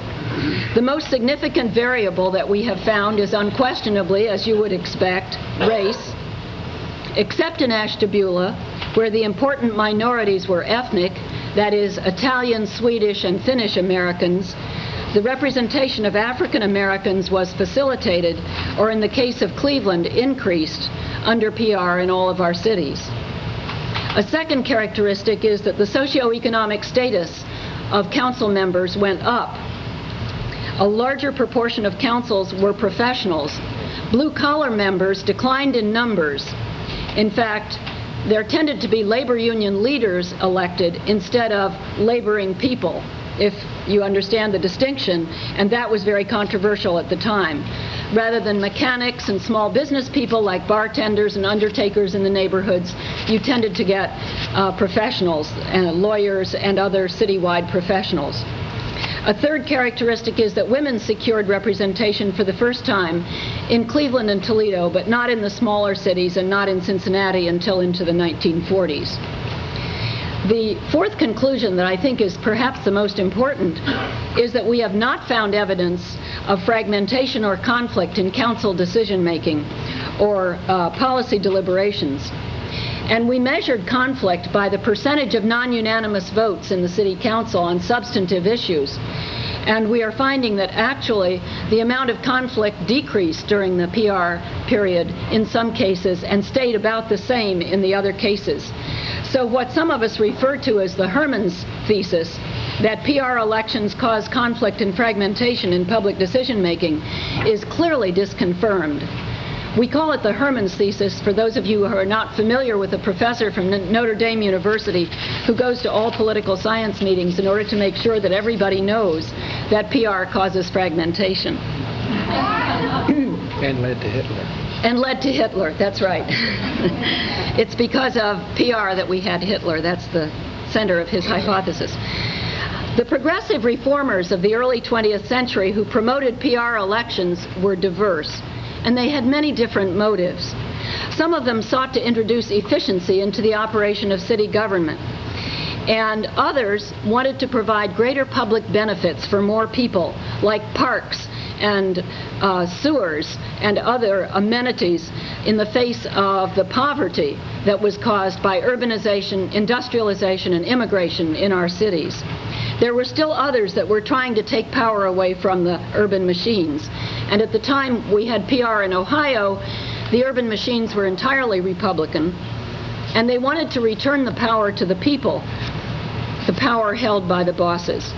The most significant variable that we have found is unquestionably, as you would expect, race, Except in Ashtabula, where the important minorities were ethnic, that is, Italian, Swedish, and Finnish Americans, the representation of African Americans was facilitated, or in the case of Cleveland, increased under PR in all of our cities. A second characteristic is that the socioeconomic status of council members went up. A larger proportion of councils were professionals. Blue-collar members declined in numbers. In fact, there tended to be labor union leaders elected instead of laboring people, if you understand the distinction, and that was very controversial at the time. Rather than mechanics and small business people like bartenders and undertakers in the neighborhoods, you tended to get professionals, lawyers, and other citywide professionals. A third characteristic is that women secured representation for the first time in Cleveland and Toledo, but not in the smaller cities and not in Cincinnati until into the 1940s. The fourth conclusion that I think is perhaps the most important is that we have not found evidence of fragmentation or conflict in council decision-making or policy deliberations. And we measured conflict by the percentage of non-unanimous votes in the city council on substantive issues. And we are finding that actually the amount of conflict decreased during the PR period in some cases and stayed about the same in the other cases. So what some of us refer to as the Herman's thesis, that PR elections cause conflict and fragmentation in public decision-making, is clearly disconfirmed. We call it the Herman's thesis for those of you who are not familiar with a professor from Notre Dame University who goes to all political science meetings in order to make sure that everybody knows that PR causes fragmentation. And led to Hitler. And led to Hitler, that's right. It's because of PR that we had Hitler. That's the center of his hypothesis. The progressive reformers of the early 20th century who promoted PR elections were diverse, and they had many different motives. Some of them sought to introduce efficiency into the operation of city government, and others wanted to provide greater public benefits for more people, like parks and sewers and other amenities in the face of the poverty that was caused by urbanization, industrialization, and immigration in our cities. There were still others that were trying to take power away from the urban machines. And at the time we had PR in Ohio, the urban machines were entirely Republican, and they wanted to return the power to the people, the power held by the bosses.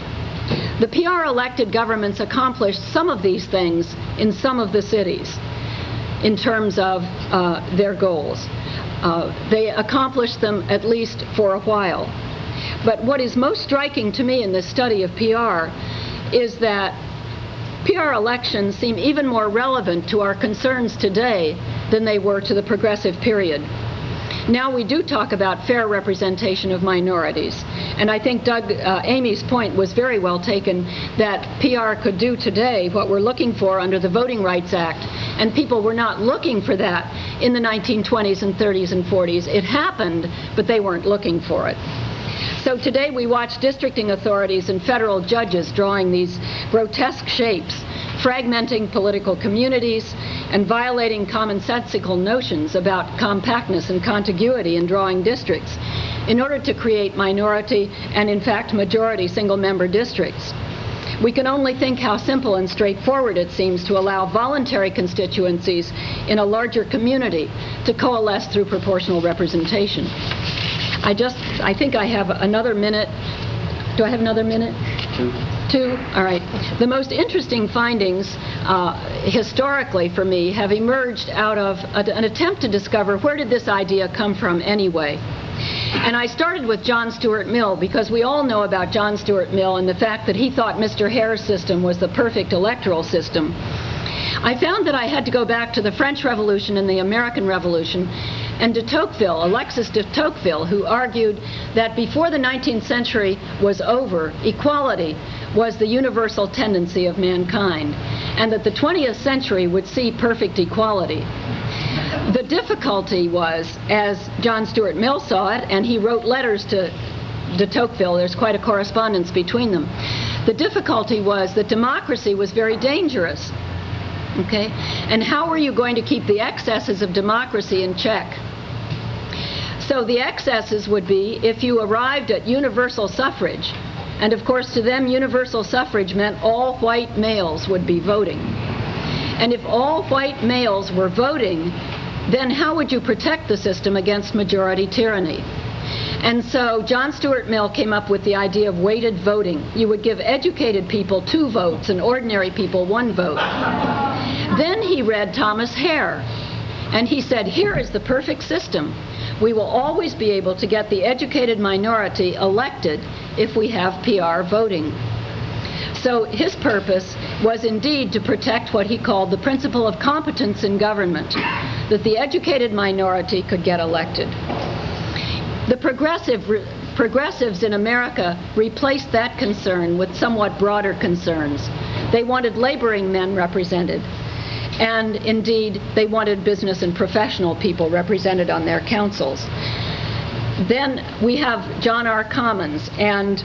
The PR-elected governments accomplished some of these things in some of the cities in terms of their goals. They accomplished them at least for a while. But what is most striking to me in this study of PR is that PR elections seem even more relevant to our concerns today than they were to the progressive period. Now we do talk about fair representation of minorities, and I think Amy's point was very well taken, that PR could do today what we're looking for under the Voting Rights Act, and people were not looking for that in the 1920s and 30s and 40s. It happened, but they weren't looking for it. So today we watch districting authorities and federal judges drawing these grotesque shapes, fragmenting political communities and violating commonsensical notions about compactness and contiguity in drawing districts in order to create minority and, in fact, majority single-member districts. We can only think how simple and straightforward it seems to allow voluntary constituencies in a larger community to coalesce through proportional representation. I think I have another minute. Do I have another minute? Two? All right. The most interesting findings historically for me have emerged out of an attempt to discover where did this idea come from anyway. And I started with John Stuart Mill because we all know about John Stuart Mill and the fact that he thought Mr. Hare's system was the perfect electoral system. I found that I had to go back to the French Revolution and the American Revolution and de Tocqueville, Alexis de Tocqueville, who argued that before the 19th century was over, equality was the universal tendency of mankind, and that the 20th century would see perfect equality. The difficulty was, as John Stuart Mill saw it, and he wrote letters to de Tocqueville, there's quite a correspondence between them, the difficulty was that democracy was very dangerous. Okay? And how were you going to keep the excesses of democracy in check? So the excesses would be if you arrived at universal suffrage, and of course to them universal suffrage meant all white males would be voting. And if all white males were voting, then how would you protect the system against majority tyranny? And so John Stuart Mill came up with the idea of weighted voting. You would give educated people 2 votes and ordinary people 1 vote. Then he read Thomas Hare, and he said, here is the perfect system. We will always be able to get the educated minority elected if we have PR voting. So his purpose was indeed to protect what he called the principle of competence in government, that the educated minority could get elected. The progressives in America replaced that concern with somewhat broader concerns. They wanted laboring men represented, and indeed they wanted business and professional people represented on their councils. Then we have John R. Commons and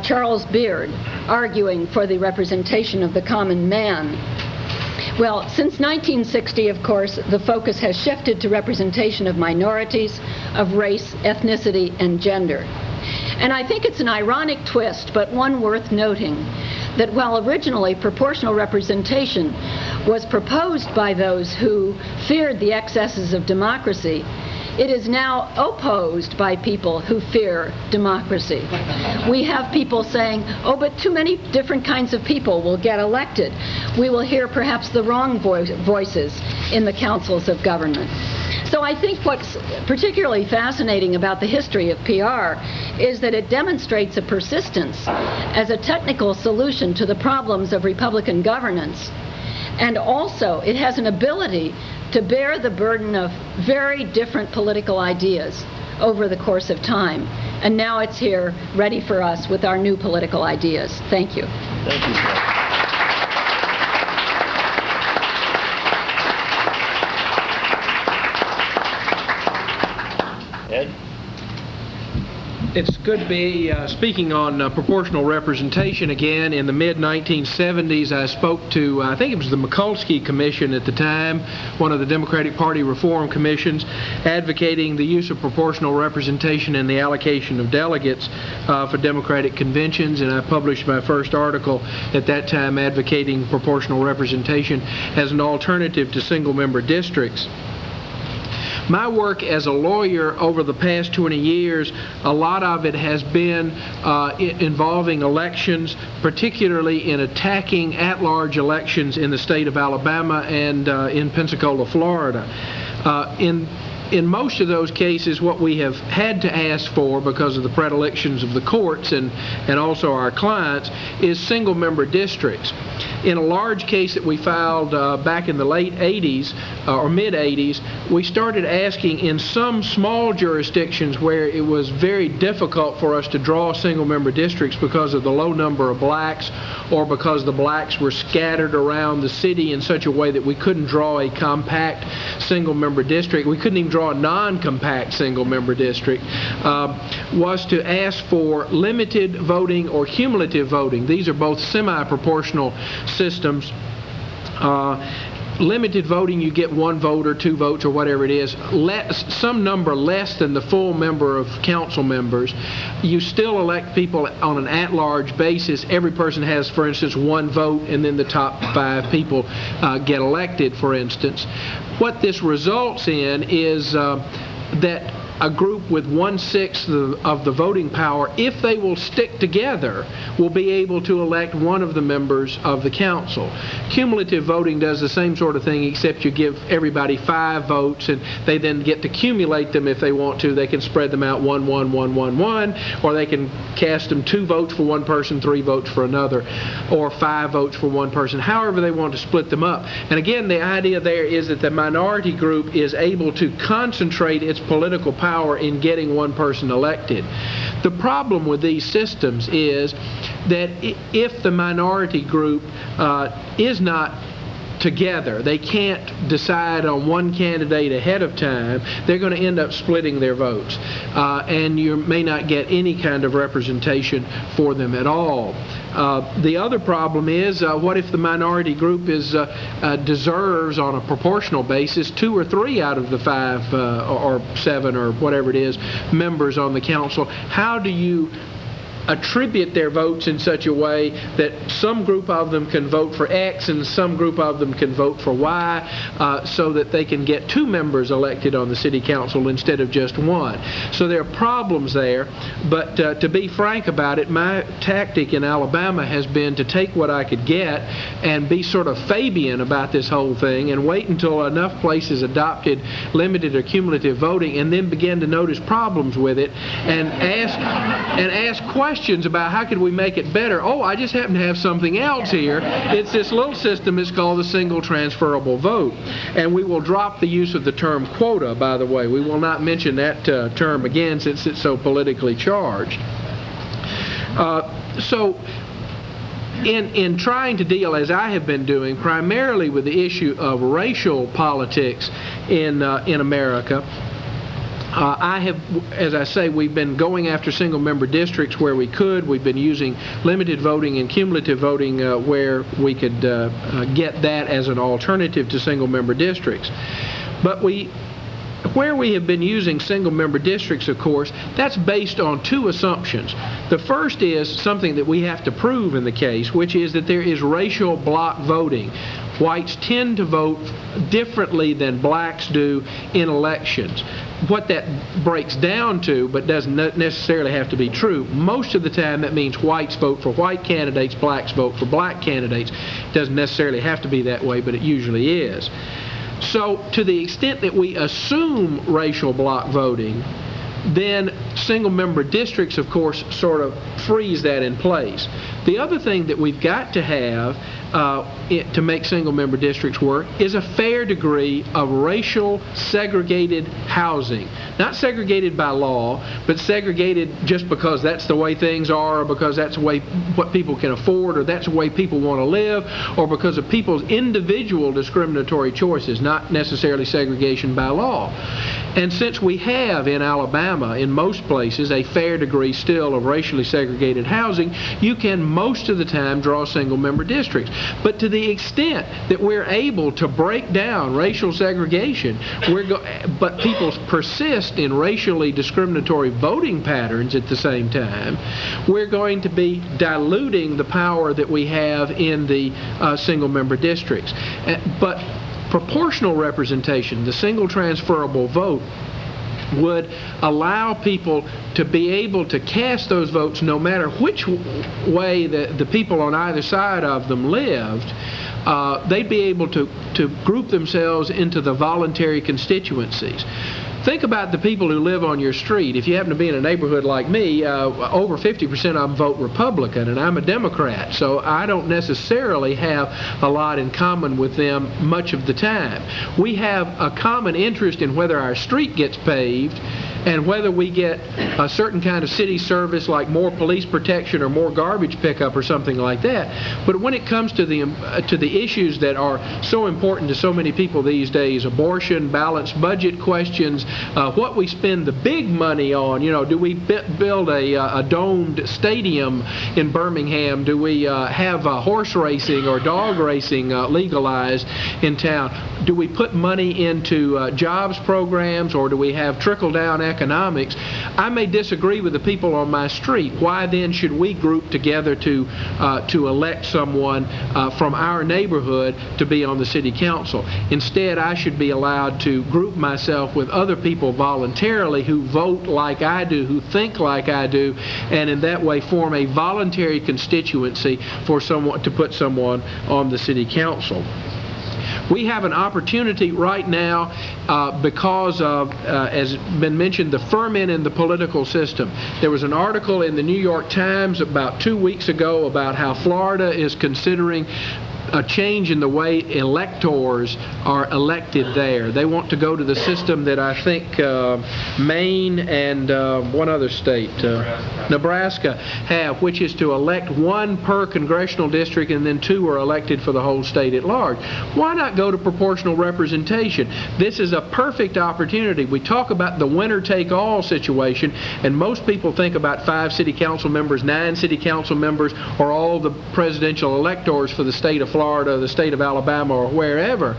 Charles Beard arguing for the representation of the common man. Well, since 1960, of course, the focus has shifted to representation of minorities, of race, ethnicity, and gender. And I think it's an ironic twist, but one worth noting, that while originally proportional representation was proposed by those who feared the excesses of democracy, it is now opposed by people who fear democracy. We have people saying, oh, but too many different kinds of people will get elected. We will hear perhaps the wrong voices in the councils of government. So I think what's particularly fascinating about the history of PR is that it demonstrates a persistence as a technical solution to the problems of Republican governance. And also, it has an ability to bear the burden of very different political ideas over the course of time. And now it's here, ready for us with our new political ideas. Thank you. Thank you, sir. Ed? It's good to be speaking on proportional representation again. In the mid-1970s, I spoke to, I think it was the Mikulski Commission at the time, one of the Democratic Party reform commissions, advocating the use of proportional representation in the allocation of delegates for Democratic conventions, and I published my first article at that time advocating proportional representation as an alternative to single-member districts. My work as a lawyer over the past 20 years, a lot of it has been involving elections, particularly in attacking at-large elections in the state of Alabama and in Pensacola, Florida. In most of those cases, what we have had to ask for, because of the predilections of the courts and also our clients, is single-member districts. In a large case that we filed back in the late 80s or mid-80s, we started asking in some small jurisdictions where it was very difficult for us to draw single-member districts because of the low number of blacks or because the blacks were scattered around the city in such a way that we couldn't draw a compact single-member district. We couldn't even draw a non-compact single-member district, was to ask for limited voting or cumulative voting. These are both semi-proportional systems. Limited voting, you get 1 vote or 2 votes or whatever it is, some number less than the full number of council members. You still elect people on an at-large basis. Every person has, for instance, 1 vote, and then the top 5 people get elected, for instance. What this results in is that a group with 1/6 of the voting power, if they will stick together, will be able to elect one of the members of the council. Cumulative voting does the same sort of thing, except you give everybody 5 votes, and they then get to accumulate them if they want to. They can spread them out 1, 1, 1, 1, 1, or they can cast them 2 votes for one person, 3 votes for another, or 5 votes for one person, however they want to split them up. And again, the idea there is that the minority group is able to concentrate its political power in getting one person elected. The problem with these systems is that if the minority group is not together. They can't decide on one candidate ahead of time. They're going to end up splitting their votes, and you may not get any kind of representation for them at all. The other problem is, what if the minority group deserves, on a proportional basis, 2 or 3 out of the 5 or 7 or whatever it is members on the council? How do you attribute their votes in such a way that some group of them can vote for X and some group of them can vote for Y, so that they can get 2 members elected on the city council instead of just 1? So there are problems there, but to be frank about it, my tactic in Alabama has been to take what I could get and be sort of Fabian about this whole thing and wait until enough places adopted limited or cumulative voting and then begin to notice problems with it and ask questions about how could we make it better. Oh, I just happen to have something else here. It's this little system. It's called the single transferable vote. And we will drop the use of the term quota, by the way. We will not mention that term again since it's so politically charged. So in trying to deal, as I have been doing, primarily with the issue of racial politics in America, I have, as I say, we've been going after single-member districts where we could. We've been using limited voting and cumulative voting where we could get that as an alternative to single-member districts. But where we have been using single-member districts, of course, that's based on 2 assumptions. The first is something that we have to prove in the case, which is that there is racial block voting. Whites tend to vote differently than blacks do in elections. What that breaks down to, but doesn't necessarily have to be true, most of the time that means whites vote for white candidates, blacks vote for black candidates. It doesn't necessarily have to be that way, but it usually is. So to the extent that we assume racial block voting, then single-member districts, of course, sort of freeze that in place. The other thing that we've got to have to make single-member districts work is a fair degree of racial segregated housing. Not segregated by law, but segregated just because that's the way things are, or because that's the way what people can afford, or that's the way people want to live, or because of people's individual discriminatory choices, not necessarily segregation by law. And since we have in Alabama, in most places, a fair degree still of racially segregated housing, you can most of the time draw single-member districts. But to the extent that we're able to break down racial segregation, but people persist in racially discriminatory voting patterns at the same time, we're going to be diluting the power that we have in the single-member districts. But proportional representation, the single transferable vote, would allow people to be able to cast those votes no matter which way the people on either side of them lived. They'd be able to group themselves into the voluntary constituencies. Think about the people who live on your street. If you happen to be in a neighborhood like me, over 50% of them vote Republican, and I'm a Democrat, so I don't necessarily have a lot in common with them much of the time. We have a common interest in whether our street gets paved and whether we get a certain kind of city service like more police protection or more garbage pickup or something like that. But when it comes to the issues that are so important to so many people these days, abortion, balanced budget questions, what we spend the big money on, do we build a domed stadium in Birmingham? Do we have horse racing or dog racing legalized in town? Do we put money into jobs programs, or do we have trickle-down economics? I may disagree with the people on my street. Why then should we group together to elect someone from our neighborhood to be on the city council? Instead, I should be allowed to group myself with other people voluntarily who vote like I do, who think like I do, and in that way form a voluntary constituency for someone to put someone on the city council. We have an opportunity right now because of, as has been mentioned, the ferment in the political system. There was an article in the New York Times about 2 weeks ago about how Florida is considering a change in the way electors are elected there. They want to go to the system that I think Maine and one other state, Nebraska, have, which is to elect one per congressional district and then 2 are elected for the whole state at large. Why not go to proportional representation? This is a perfect opportunity. We talk about the winner-take-all situation, and most people think about 5 city council members, 9 city council members, or all the presidential electors for the state of Florida, the state of Alabama, or wherever.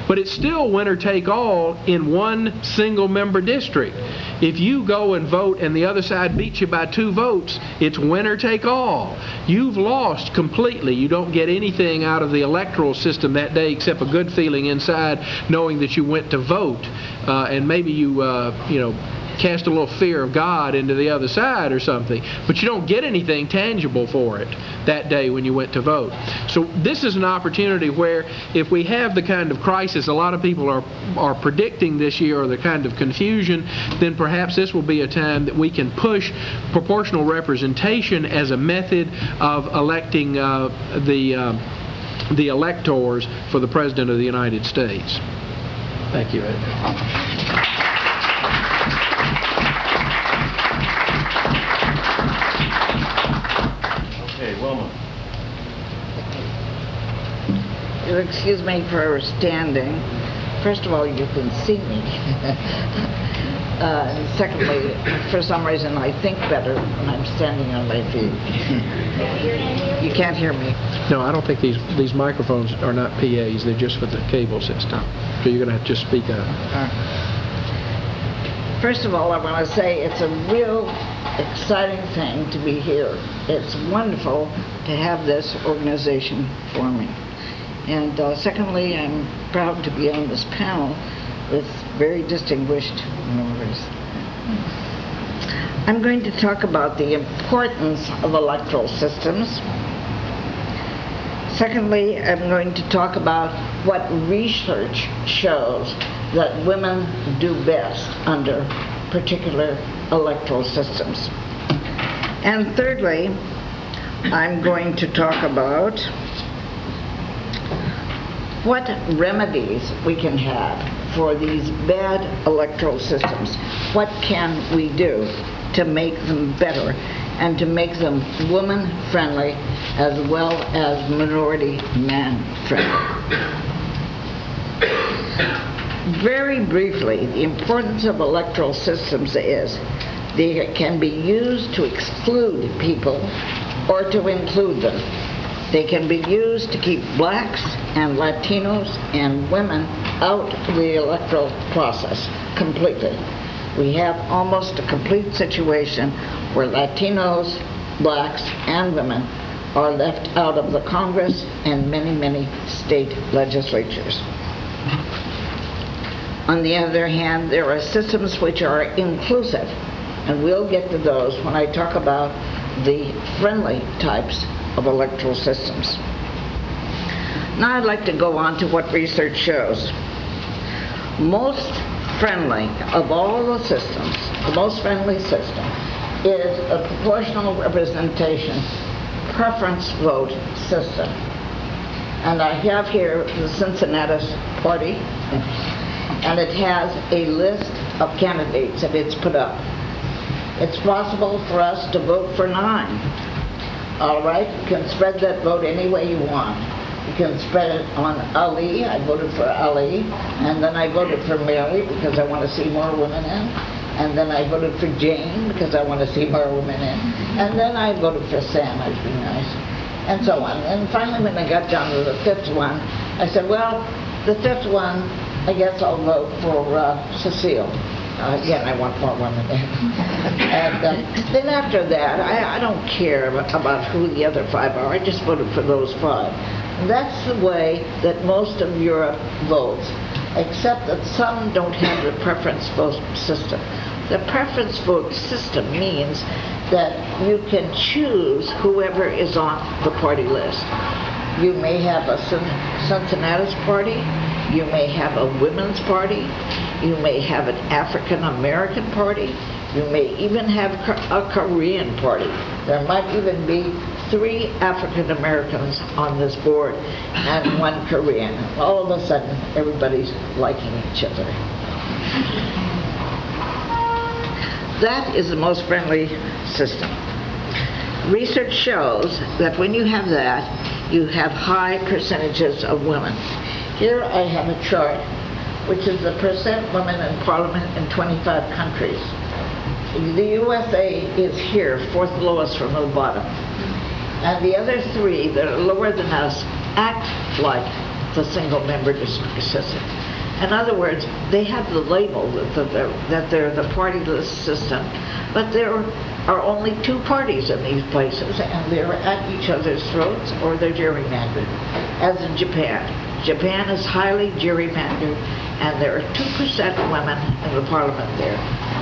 But it's still winner-take-all in one single-member district. If you go and vote and the other side beats you by 2 votes, it's winner-take-all. You've lost completely. You don't get anything out of the electoral system that day except a good feeling inside knowing that you went to vote, and maybe you cast a little fear of God into the other side or something, but you don't get anything tangible for it that day when you went to vote. So this is an opportunity where if we have the kind of crisis a lot of people are predicting this year, or the kind of confusion, then perhaps this will be a time that we can push proportional representation as a method of electing the electors for the President of the United States. Thank you, Ed. You'll excuse me for standing. First of all, you can see me. And secondly, for some reason, I think better when I'm standing on my feet. You can't hear me. No, I don't think these microphones are not PAs. They're just for the cable system. So you're going to have to just speak up. First of all, I want to say it's a real exciting thing to be here. It's wonderful to have this organization forming. And secondly, I'm proud to be on this panel with very distinguished members. I'm going to talk about the importance of electoral systems. Secondly, I'm going to talk about what research shows that women do best under particular electoral systems. And thirdly, I'm going to talk about what remedies we can have for these bad electoral systems. What can we do to make them better and to make them woman-friendly as well as minority-man-friendly? Very briefly, the importance of electoral systems is they can be used to exclude people or to include them. They can be used to keep blacks and Latinos and women out of the electoral process completely. We have almost a complete situation where Latinos, blacks, and women are left out of the Congress and many, many state legislatures. On the other hand, there are systems which are inclusive, and we'll get to those when I talk about the friendly types of electoral systems. Now I'd like to go on to what research shows. Most friendly of all the systems, the most friendly system is a proportional representation preference vote system. And I have here the Cincinnati Party, and it has a list of candidates that it's put up. It's possible for us to vote for 9. All right, you can spread that vote any way you want. You can spread it on Ali. I voted for Ali, and then I voted for Mary because I want to see more women in, and then I voted for Jane because I want to see more women in, and then I voted for Sam. That'd be nice, and so on. And finally, when I got down to the 5th one, I said, well, the 5th one, I guess I'll vote for Cecile. Again, I want more women in. And then after that, I don't care about who the other 5 are. I just voted for those 5. And that's the way that most of Europe votes, except that some don't have the preference vote system. The preference vote system means that you can choose whoever is on the party list. You may have a Cincinnati party. You may have a women's party. You may have an African American party. You may even have a Korean party. There might even be 3 African Americans on this board and 1 Korean. All of a sudden, everybody's liking each other. That is the most friendly system. Research shows that when you have that, you have high percentages of women. Here I have a chart, which is the percent women in parliament in 25 countries. The USA is here, 4th lowest from the bottom. And the other 3 that are lower than us act like the single-member district system. In other words, they have the label that they're the party list system, but there are only 2 parties in these places, and they're at each other's throats or they're gerrymandered, as in Japan. Japan is highly gerrymandered, and there are 2% women in the parliament there,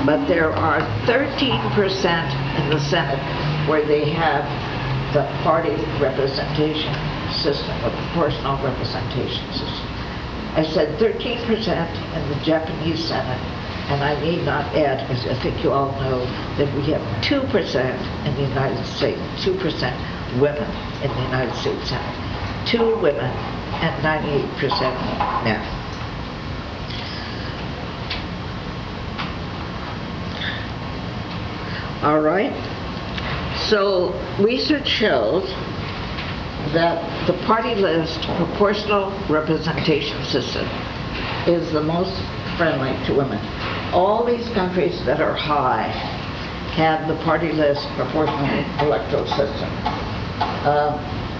but there are 13% in the Senate where they have the party representation system, a proportional representation system. I said 13% in the Japanese Senate, and I need not add, as I think you all know, that we have 2% in the United States, 2% women in the United States Senate, 2 women and 98% men. All right. So research shows that the party list proportional representation system is the most friendly to women. All these countries that are high have the party list proportional electoral system.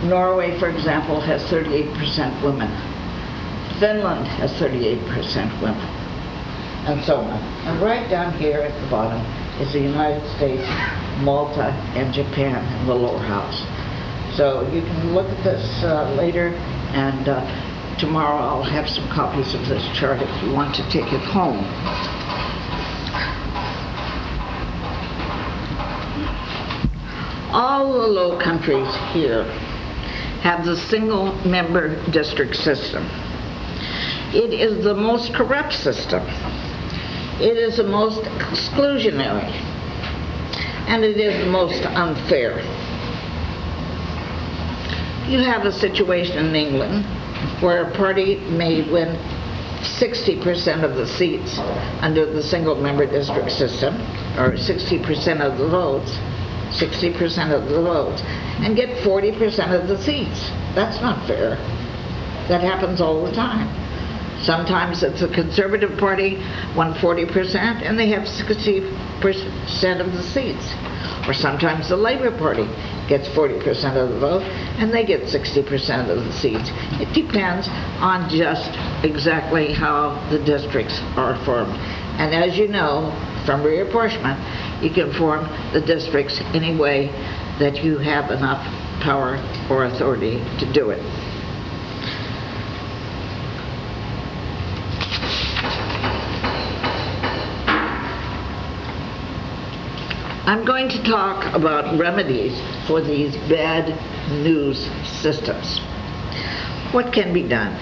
Norway, for example, has 38% women. Finland has 38% women, and so on. And right down here at the bottom is the United States, Malta, and Japan in the lower house. So you can look at this later, and tomorrow I'll have some copies of this chart if you want to take it home. All the low countries here have the single-member district system. It is the most corrupt system. It is the most exclusionary, and it is the most unfair. You have a situation in England where a party may win 60% of the seats under the single-member district system, or 60% of the votes, and get 40% of the seats. That's not fair. That happens all the time. Sometimes it's the Conservative Party won 40% and they have 60% of the seats. Or sometimes the Labour Party gets 40% of the vote and they get 60% of the seats. It depends on just exactly how the districts are formed. And as you know, from reapportionment, you can form the districts any way that you have enough power or authority to do it. I'm going to talk about remedies for these bad news systems. What can be done?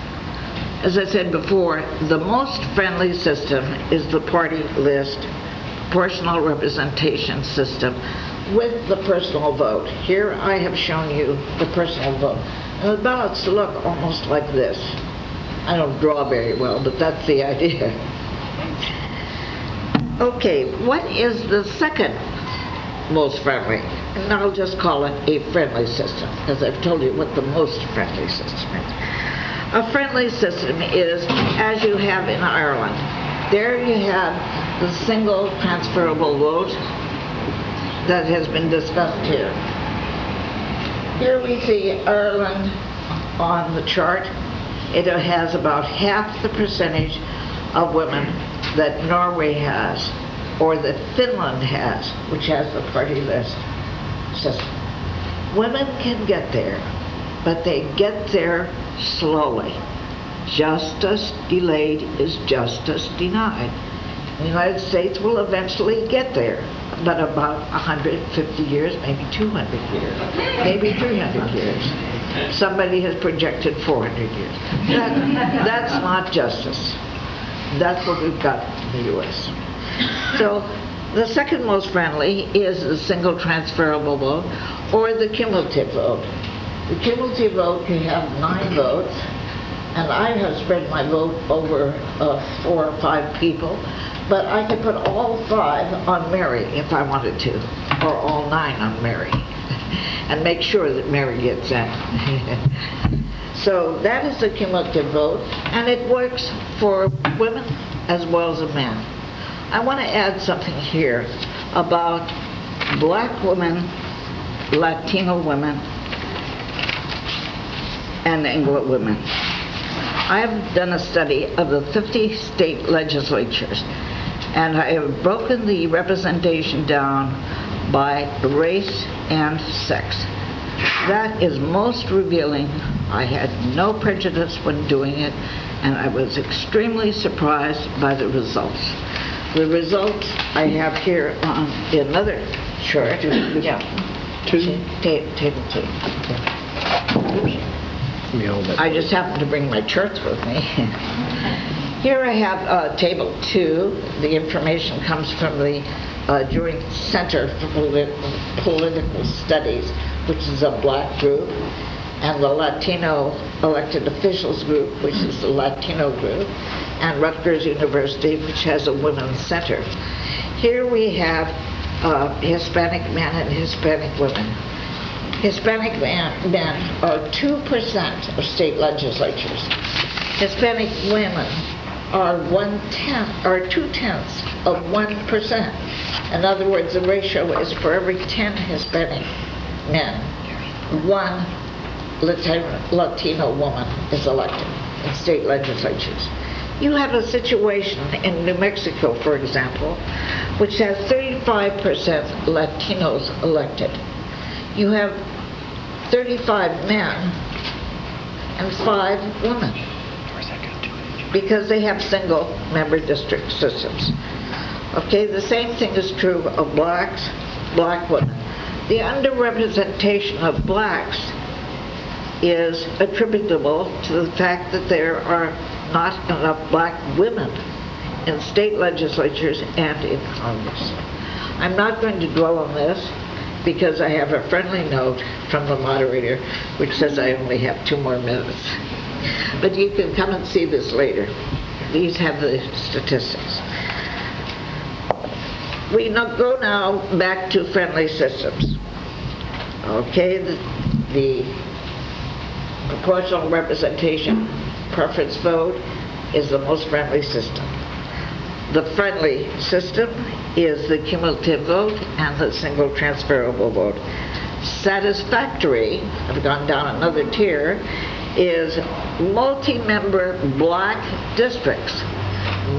As I said before, the most friendly system is the party list proportional representation system with the personal vote. Here I have shown you the personal vote. And the ballots look almost like this. I don't draw very well, but that's the idea. Okay, what is the second most friendly? And I'll just call it a friendly system, because I've told you what the most friendly system is. A friendly system is, as you have in Ireland, there you have the single transferable vote that has been discussed here. Here we see Ireland on the chart. It has about half the percentage of women that Norway has, or that Finland has, which has the party list system. Women can get there, but they get there slowly. Justice delayed is justice denied. The United States will eventually get there, but about 150 years, maybe 200 years, maybe 300 years. Somebody has projected 400 years. That's not justice. That's what we've got in the U.S. So the second most friendly is the single transferable vote, or the cumulative vote. The cumulative vote, you have 9 votes, and I have spread my vote over 4 or 5 people, but I could put all 5 on Mary if I wanted to, or all 9 on Mary, and make sure that Mary gets in. So that is the cumulative vote, and it works for women as well as men. I want to add something here about black women, Latino women, and Anglo women. I have done a study of the 50 state legislatures, and I have broken the representation down by race and sex. That is most revealing. I had no prejudice when doing it, and I was extremely surprised by the results. The results I have here on another chart. Yeah. Table 2. I just happened to bring my charts with me. Here I have Table 2. The information comes from the Joint Center for Political Studies, which is a black group, and the Latino elected officials group, which is the Latino group, and Rutgers University, which has a women's center. Here we have Hispanic men and Hispanic women. Hispanic men are 2% of state legislatures. Hispanic women are 2/10 of 1%. In other words, the ratio is for every 10 Hispanic men, 1 Latino woman is elected in state legislatures. You have a situation in New Mexico, for example, which has 35% Latinos elected. You have 35 men and 5 women because they have single member district systems. Okay, the same thing is true of black women. The underrepresentation of blacks is attributable to the fact that there are not enough black women in state legislatures and in Congress. I'm not going to dwell on this because I have a friendly note from the moderator which says I only have 2 more minutes. But you can come and see this later. These have the statistics. We go now back to friendly systems. Okay, the proportional representation preference vote is the most friendly system. The friendly system is the cumulative vote and the single transferable vote. Satisfactory, I've gone down another tier, is multi-member black districts,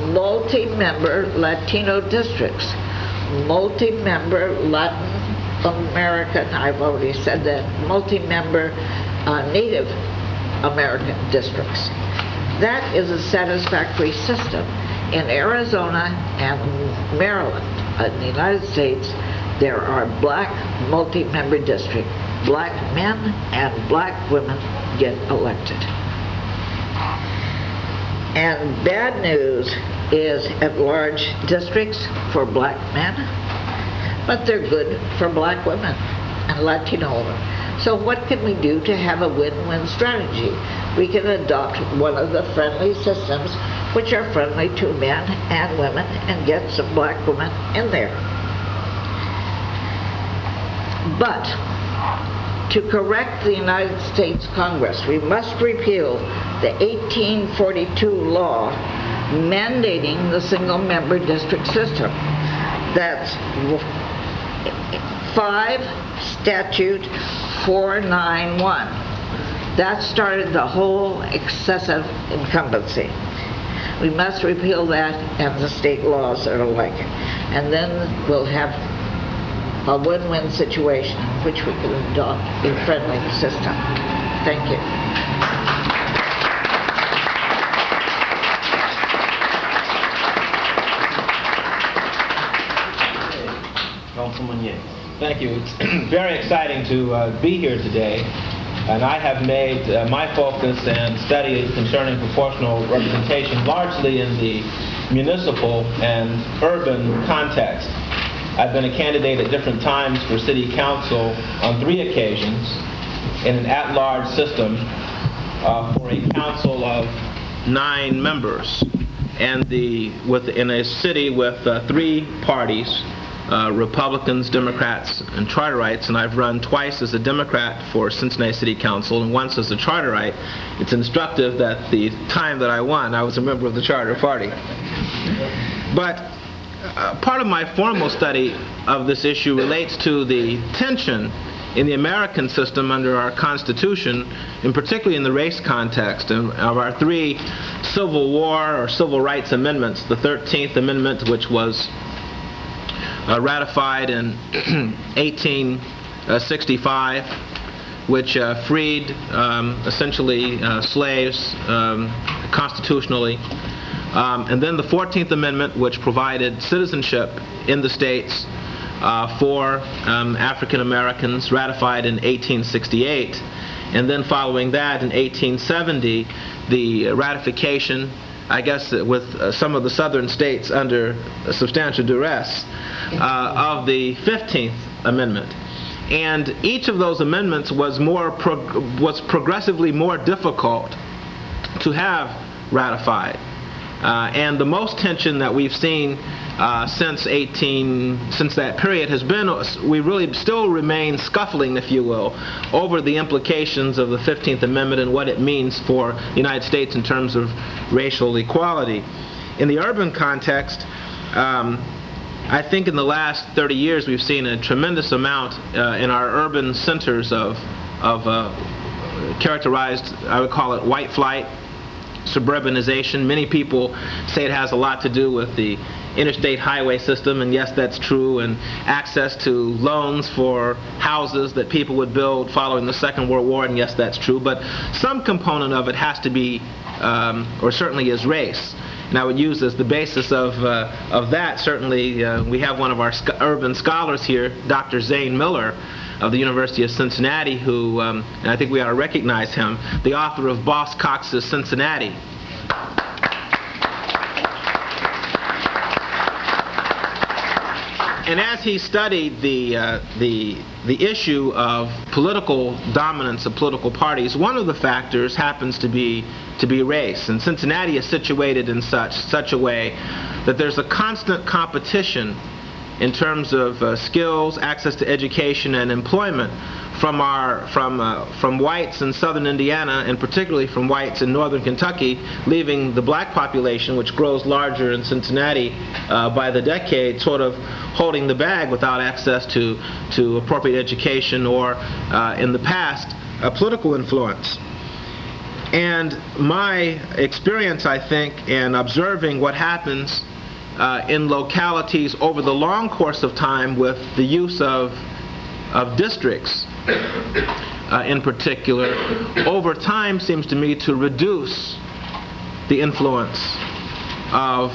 multi-member Latino districts, multi-member Latin American, I've already said that, multi-member Native American districts. That is a satisfactory system. In Arizona and Maryland, in the United States, there are black multi-member districts. Black men and black women get elected. And bad news is at-large districts for black men, but they're good for black women and Latino women. So what can we do to have a win-win strategy? We can adopt one of the friendly systems which are friendly to men and women and get some black women in there. But to correct the United States Congress, we must repeal the 1842 law mandating the single-member district system. That's 5 Statute 491. That started the whole excessive incumbency. We must repeal that and the state laws that are like it. And then we'll have a win-win situation in which we can adopt a friendly system. Thank you. Councilman Yates. Thank you. It's very exciting to be here today. And I have made my focus and study concerning proportional representation largely in the municipal and urban context. I've been a candidate at different times for city council on 3 occasions in an at-large system for a council of 9 members, and in a city with 3 parties, Republicans, Democrats, and Charterites, and I've run twice as a Democrat for Cincinnati City Council and once as a Charterite. It's instructive that the time that I won, I was a member of the Charter Party. But part of my formal study of this issue relates to the tension in the American system under our Constitution, and particularly in the race context, and of our 3 Civil War or Civil Rights amendments. The 13th Amendment, which was ratified in 1865, which freed essentially slaves constitutionally. And then the 14th Amendment, which provided citizenship in the states for African Americans, ratified in 1868. And then following that, in 1870, the ratification, I guess with some of the southern states under substantial duress, of the 15th Amendment. And each of those amendments was progressively more difficult to have ratified. And the most tension that we've seen since that period has been, we really still remain scuffling, if you will, over the implications of the 15th Amendment and what it means for the United States in terms of racial equality. In the urban context, I think in the last 30 years we've seen a tremendous amount in our urban centers of characterized, I would call it white flight, suburbanization. Many people say it has a lot to do with the interstate highway system, and yes, that's true, and access to loans for houses that people would build following the Second World War, and yes, that's true, but some component of it has to be, or certainly is, race. And I would use as the basis of that, certainly, we have one of our urban scholars here, Dr. Zane Miller, of the University of Cincinnati, who, and I think we ought to recognize him, the author of Boss Cox's Cincinnati. And as he studied the issue of political dominance of political parties, one of the factors happens to be race. And Cincinnati is situated in such a way that there's a constant competition in terms of skills, access to education, and employment from whites in southern Indiana, and particularly from whites in northern Kentucky, leaving the black population, which grows larger in Cincinnati by the decade, sort of holding the bag without access to appropriate education or, in the past, political influence. And my experience, I think, in observing what happens in localities over the long course of time with the use of districts in particular, over time seems to me to reduce the influence of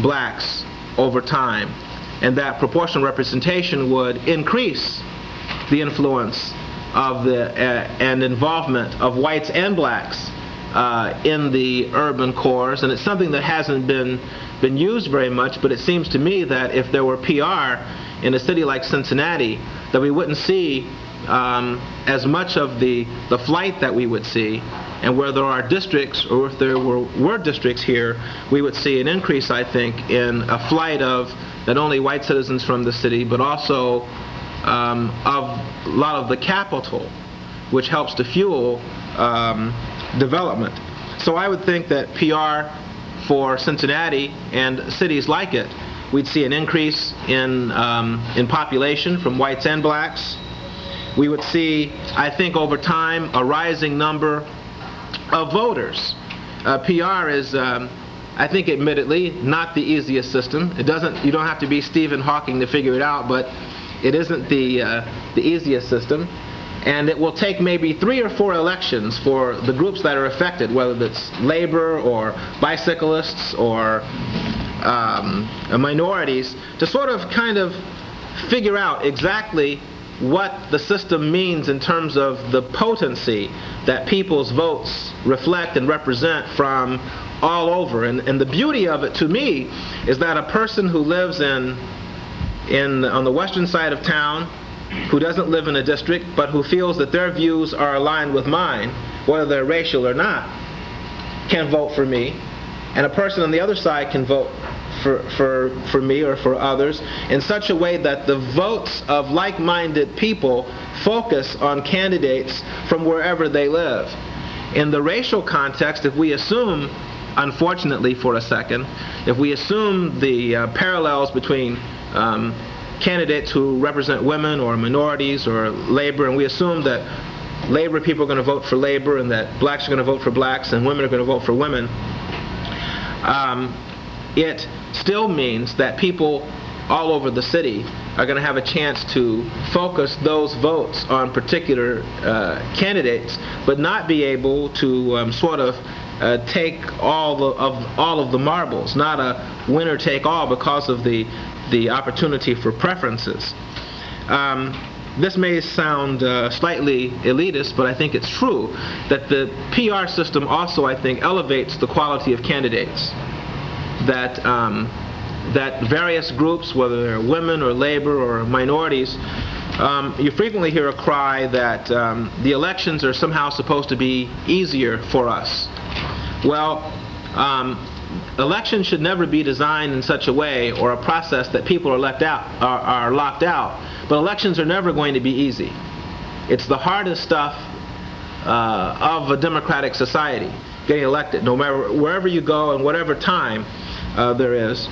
blacks over time, and that proportional representation would increase the influence of and involvement of whites and blacks in the urban cores. And it's something that hasn't been used very much, but it seems to me that if there were PR in a city like Cincinnati, that we wouldn't see as much of the flight that we would see, and where there are districts, or if there were districts here, we would see an increase, I think, in a flight of not only white citizens from the city, but also of a lot of the capital, which helps to fuel development. So I would think that PR for Cincinnati and cities like it, we'd see an increase in population from whites and blacks. We would see, I think, over time, a rising number of voters. PR is, I think, admittedly, not the easiest system. You don't have to be Stephen Hawking to figure it out, but it isn't the easiest system. And it will take maybe 3 or 4 elections for the groups that are affected, whether it's labor or bicyclists or minorities, to sort of kind of figure out exactly what the system means in terms of the potency that people's votes reflect and represent from all over. And the beauty of it, to me, is that a person who lives in on the western side of town who doesn't live in a district but who feels that their views are aligned with mine, whether they're racial or not, can vote for me, and a person on the other side can vote for me or for others in such a way that the votes of like-minded people focus on candidates from wherever they live. In the racial context, if we assume, unfortunately for a second, if we assume the parallels between candidates who represent women or minorities or labor, and we assume that labor people are going to vote for labor and that blacks are going to vote for blacks and women are going to vote for women, it still means that people all over the city are going to have a chance to focus those votes on particular candidates, but not be able to take all of the marbles, not a winner take all because of the opportunity for preferences. This may sound slightly elitist, but I think it's true that the PR system also, I think, elevates the quality of candidates. That various groups, whether they're women or labor or minorities, you frequently hear a cry that the elections are somehow supposed to be easier for us. Well, elections should never be designed in such a way or a process that people are locked out. But elections are never going to be easy. It's the hardest stuff of a democratic society, getting elected, no matter wherever you go and whatever time there is.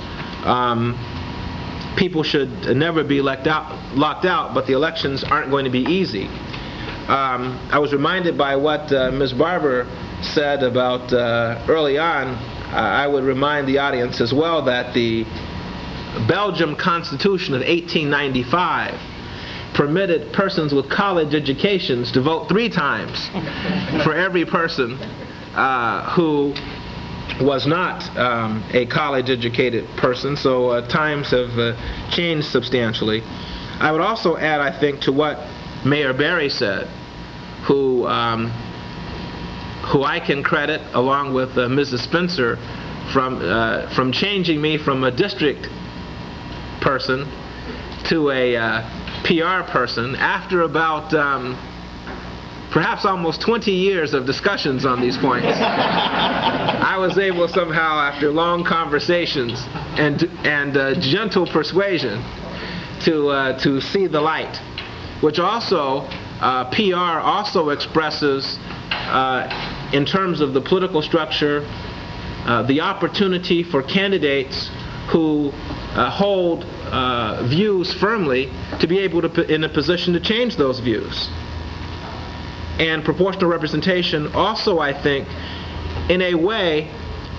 People should never be locked out, but the elections aren't going to be easy. I was reminded by what Ms. Barber said about early on. I would remind the audience as well that the Belgium Constitution of 1895 permitted persons with college educations to vote 3 times for every person who was not a college-educated person, so times have changed substantially. I would also add, I think, to what Mayor Berry said, who I can credit, along with Mrs. Spencer, from changing me from a district person to a PR person after about perhaps almost 20 years of discussions on these points. I was able somehow, after long conversations and gentle persuasion, to see the light, which also PR also expresses in terms of the political structure, the opportunity for candidates who hold views firmly to be able to be in a position to change those views. And proportional representation also, I think, in a way,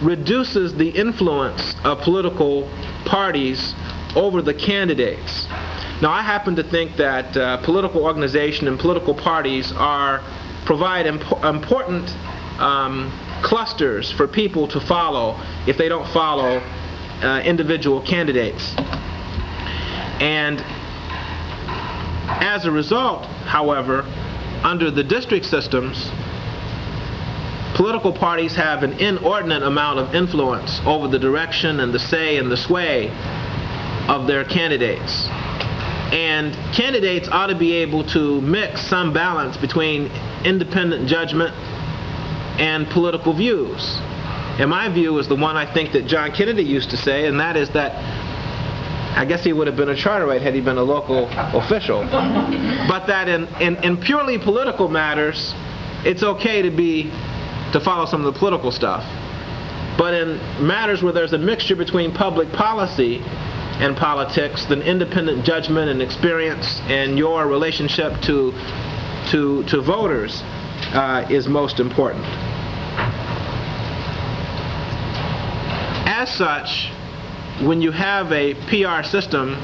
reduces the influence of political parties over the candidates. Now, I happen to think that political organization and political parties provide important clusters for people to follow if they don't follow individual candidates. And as a result, however, under the district systems, political parties have an inordinate amount of influence over the direction and the say and the sway of their candidates. And candidates ought to be able to mix some balance between independent judgment and political views. And my view is the one I think that John Kennedy used to say, and that is that I guess he would have been a Charterite had he been a local official. But that in purely political matters, it's okay to follow some of the political stuff. But in matters where there's a mixture between public policy and politics, then independent judgment and experience and your relationship to voters is most important. As such, when you have a PR system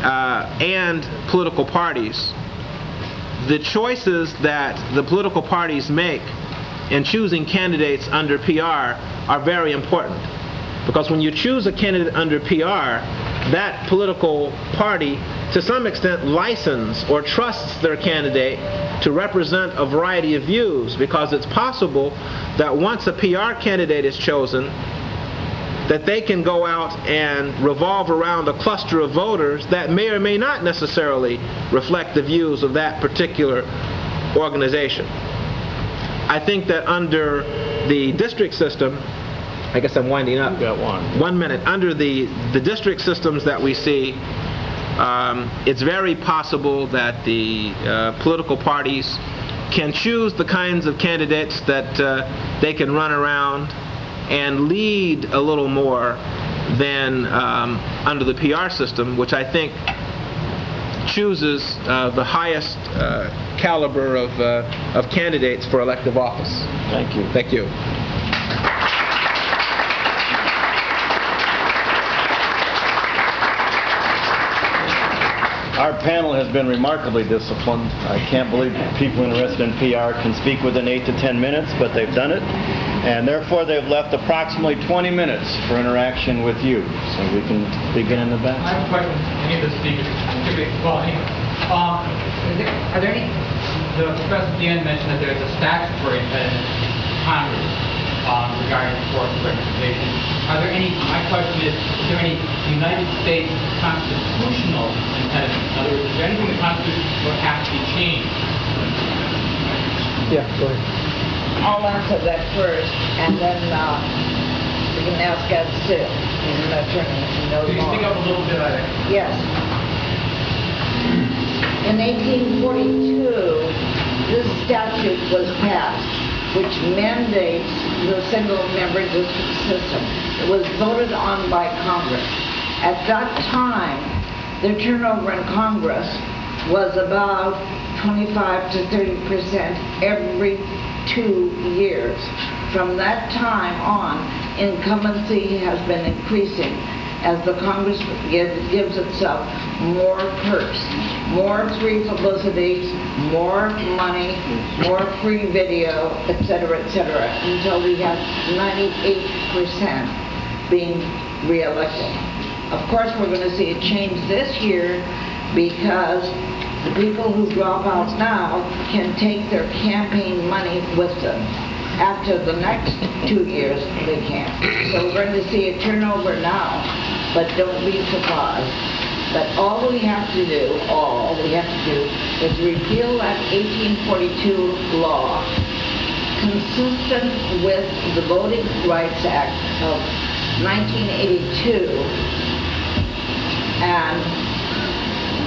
and political parties, the choices that the political parties make in choosing candidates under PR are very important. Because when you choose a candidate under PR, that political party, to some extent, licenses or trusts their candidate to represent a variety of views, because it's possible that once a PR candidate is chosen, that they can go out and revolve around a cluster of voters that may or may not necessarily reflect the views of that particular organization. I think that under the district system, I guess I'm winding up. You've got one. 1 minute. Under the district systems that we see, it's very possible that the political parties can choose the kinds of candidates that they can run around and lead a little more than under the PR system, which I think chooses the highest caliber of candidates for elective office. Thank you. Thank you. Our panel has been remarkably disciplined. I can't believe people interested in PR can speak within 8 to 10 minutes, but they've done it. And therefore, they've left approximately 20 minutes for interaction with you. So we can begin in the back. I have a question. Any of the speakers? Well, anyway. Are there any... The professor at the end mentioned that there's a statutory impediment in Congress regarding proportional representation. Are there any... My question is there any United States constitutional impediment? In other words, is there anything in the Constitution that would have to be changed? Yeah, go ahead. I'll answer that first, and then we can ask Ed Still. He's an attorney who knows Could you more. speak up a little bit on it? Yes. In 1842, this statute was passed, which mandates the single-member district system. It was voted on by Congress. At that time, the turnover in Congress was about 25 to 30% every 2 years. From that time on, incumbency has been increasing as the Congress gives itself more perks, more free publicity, more money, more free video, etc., until we have 98% being reelected. Of course, we're going to see a change this year because the people who drop out now can take their campaign money with them. After the next 2 years, they can't. So we're going to see a turnover now, but don't be surprised. But all we have to do is repeal that 1842 law, consistent with the Voting Rights Act of 1982, and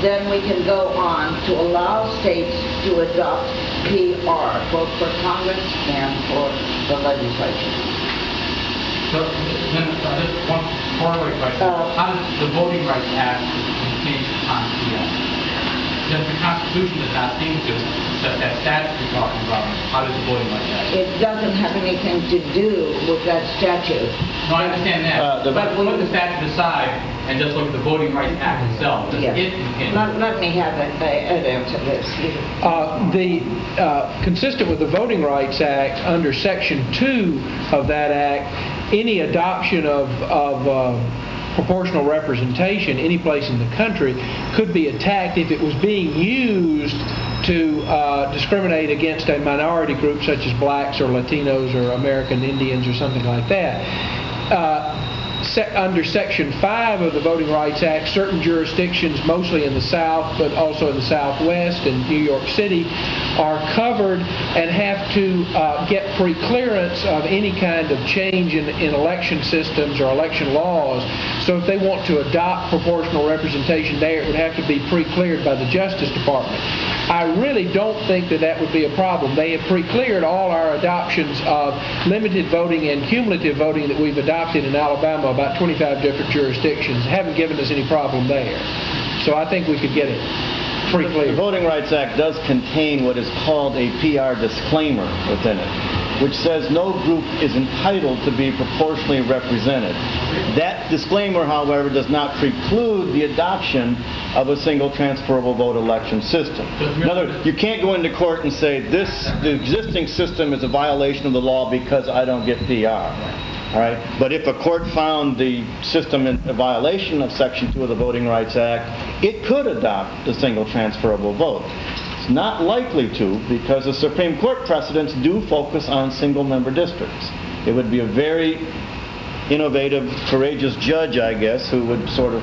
then we can go on to allow states to adopt PR, both for Congress and for the legislature. So, then, just one corollary question. How does the Voting Rights Act change the Constitution? Since the Constitution does not seem to, that statute you're talking about, how does the Voting Rights Act? It doesn't have anything to do with that statute. No, I understand that. But put the statute aside and just look at the Voting Rights Act itself. Does Yes. it contain... Let me have Ed answer this. Consistent with the Voting Rights Act, under Section 2 of that act, any adoption of proportional representation any place in the country could be attacked if it was being used to discriminate against a minority group such as blacks or Latinos or American Indians or something like that. Under Section 5 of the Voting Rights Act, certain jurisdictions, mostly in the South, but also in the Southwest and New York City, are covered and have to get pre-clearance of any kind of change in election systems or election laws. So if they want to adopt proportional representation there, it would have to be pre-cleared by the Justice Department. I really don't think that that would be a problem. They have pre-cleared all our adoptions of limited voting and cumulative voting that we've adopted in Alabama, about 25 different jurisdictions. Haven't given us any problem there. So I think we could get it pre-cleared. The Voting Rights Act does contain what is called a PR disclaimer within it, which says no group is entitled to be proportionally represented. That disclaimer, however, does not preclude the adoption of a single transferable vote election system. In other words, you can't go into court and say the existing system is a violation of the law because I don't get PR. All right? But if a court found the system in a violation of Section 2 of the Voting Rights Act, it could adopt the single transferable vote. It's not likely to, because the Supreme Court precedents do focus on single-member districts. It would be a very innovative, courageous judge, I guess, who would sort of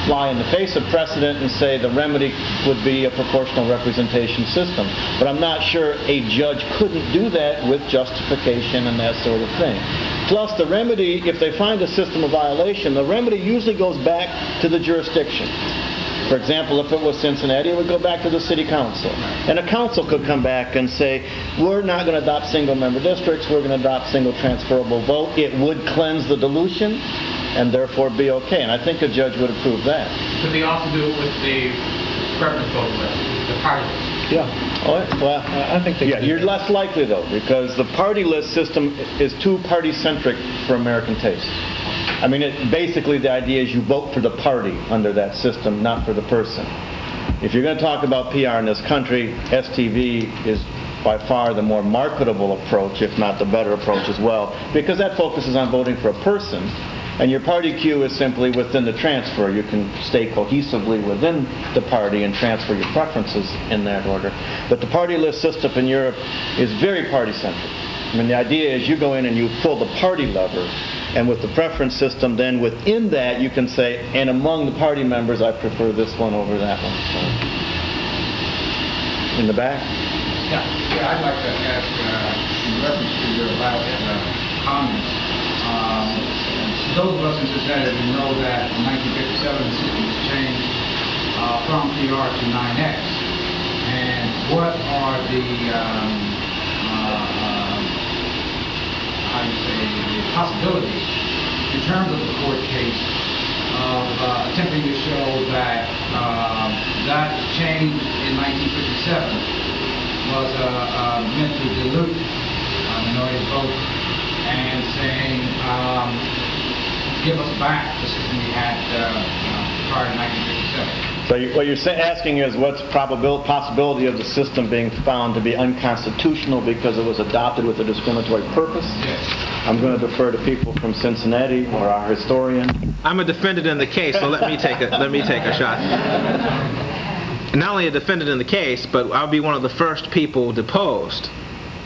fly in the face of precedent and say the remedy would be a proportional representation system. But I'm not sure a judge couldn't do that with justification and that sort of thing. Plus, the remedy, if they find a system of violation, the remedy usually goes back to the jurisdiction. For example, if it was Cincinnati, it would go back to the city council. And a council could come back and say, we're not going to adopt single-member districts, we're going to adopt single transferable vote. It would cleanse the dilution and therefore be okay. And I think a judge would approve that. Could they also do it with the preference vote list, the party list? Yeah. Well, I think they yeah, could do you're that. less likely, though, because the party list system is too party-centric for American taste. I mean, basically the idea is you vote for the party under that system, not for the person. If you're going to talk about PR in this country, STV is by far the more marketable approach, if not the better approach as well, because that focuses on voting for a person, and your party queue is simply within the transfer. You can stay cohesively within the party and transfer your preferences in that order. But the party list system in Europe is very party-centric. I mean, the idea is you go in and you pull the party lever, and with the preference system, then within that you can say, and among the party members, I prefer this one over that one. So, in the back? Yeah, I'd like to ask, in reference to your last comments, those of us in Cincinnati know that in 1957 the system was changed from PR to 9X. And what are the, the possibilities in terms of the court case of attempting to show that that change in 1957 was meant to dilute minority vote and saying, give us back the system we had prior to 1957. So what you're asking is what's possibility of the system being found to be unconstitutional because it was adopted with a discriminatory purpose? Yes. I'm going to defer to people from Cincinnati or our historian. I'm a defendant in the case, so let me take a shot. Not only a defendant in the case, but I'll be one of the first people deposed.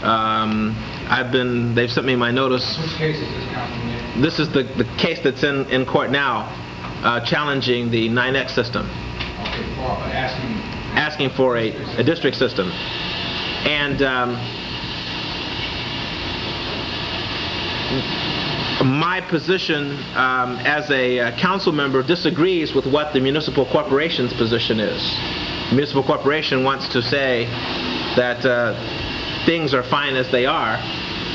They've sent me my notice. Which case is this, Councilman? This is the case that's in court now, challenging the 9X system. Okay, for asking for a district system. And my position as a council member disagrees with what the municipal corporation's position is. The municipal corporation wants to say that things are fine as they are,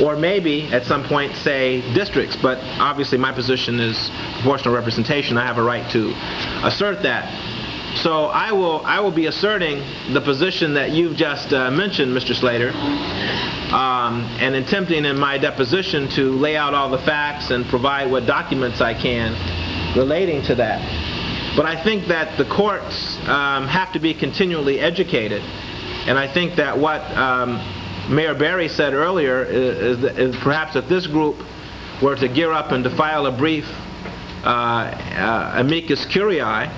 or maybe at some point say districts, but obviously my position is proportional representation. I have a right to assert that. So I will be asserting the position that you've just mentioned, Mr. Slater, and attempting in my deposition to lay out all the facts and provide what documents I can relating to that. But I think that the courts have to be continually educated, and I think that what Mayor Barry said earlier is perhaps if this group were to gear up and to file a brief amicus curiae,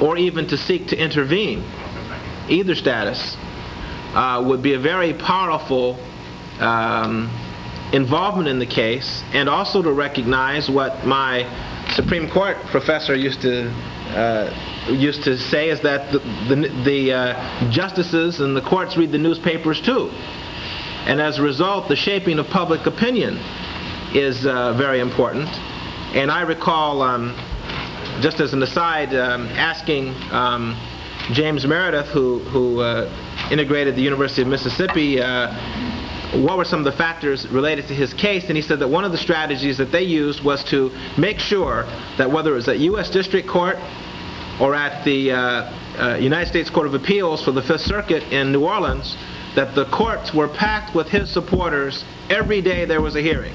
or even to seek to intervene, either status would be a very powerful involvement in the case, and also to recognize what my Supreme Court professor used to say, is that the justices and the courts read the newspapers too, and as a result the shaping of public opinion is very important. And I recall, just as an aside, asking James Meredith, who integrated the University of Mississippi, what were some of the factors related to his case, and he said that one of the strategies that they used was to make sure that whether it was at U.S. District Court or at the United States Court of Appeals for the Fifth Circuit in New Orleans, that the courts were packed with his supporters every day there was a hearing.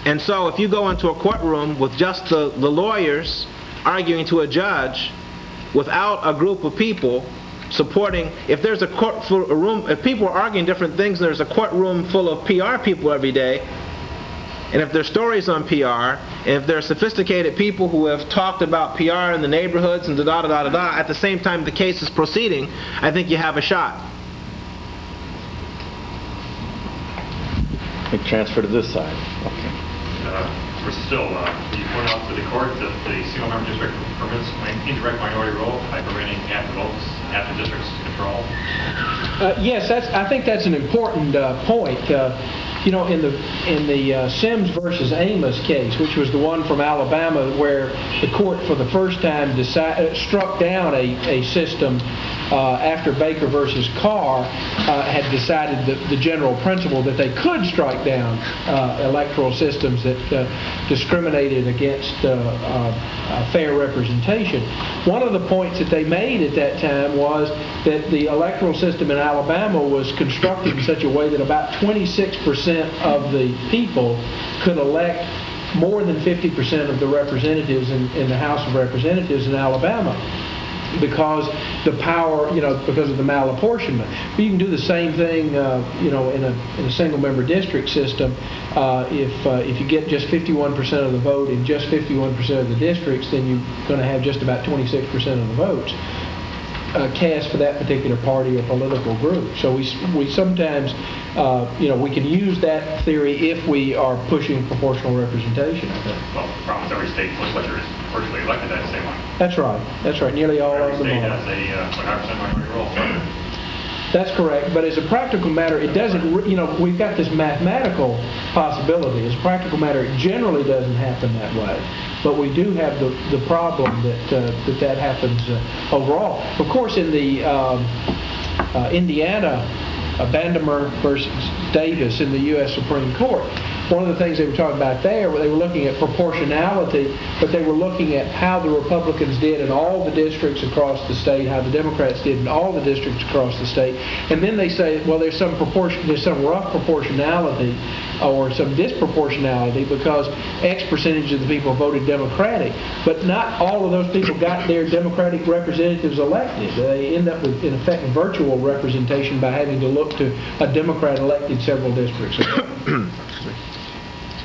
And so if you go into a courtroom with just the lawyers arguing to a judge without a group of people supporting, if there's if people are arguing different things and there's a courtroom full of PR people every day, and if there's stories on PR, and if there are sophisticated people who have talked about PR in the neighborhoods and da-da-da-da-da, at the same time the case is proceeding, I think you have a shot. We transfer to this side. Okay. Mr. Still, you point out to the court that the single-member district permits indirect minority rule by preventing half the votes, half the districts to control. Yes, I think that's an important point. You know, in the Sims versus Amos case, which was the one from Alabama, where the court for the first time struck down a system after Baker versus Carr had decided the general principle that they could strike down electoral systems that discriminated against fair representation. One of the points that they made at that time was that the electoral system in Alabama was constructed in such a way that about 26% of the people could elect more than 50% of the representatives in the House of Representatives in Alabama, because the power, you know, because of the malapportionment. But you can do the same thing, you know, in a single-member district system. If you get just 51% of the vote in just 51% of the districts, then you're going to have just about 26% of the votes cast for that particular party or political group. So we sometimes, you know, we can use that theory if we are pushing proportional representation, I think. Well, the problem is every state legislature is virtually elected that same way. That's right. That's right. Nearly all of them Every are. state has a 100% minority rule. That's correct, but as a practical matter, it doesn't, you know, we've got this mathematical possibility. As a practical matter, it generally doesn't happen that way. But we do have the problem that happens overall. Of course, in the Indiana, Bandemer versus Davis in the U.S. Supreme Court, one of the things they were talking about there, they were looking at proportionality, but they were looking at how the Republicans did in all the districts across the state, how the Democrats did in all the districts across the state. And then they say, well, there's some rough proportionality or some disproportionality because X percentage of the people voted Democratic, but not all of those people got their Democratic representatives elected. They end up with, in effect, virtual representation by having to look to a Democrat elected several districts.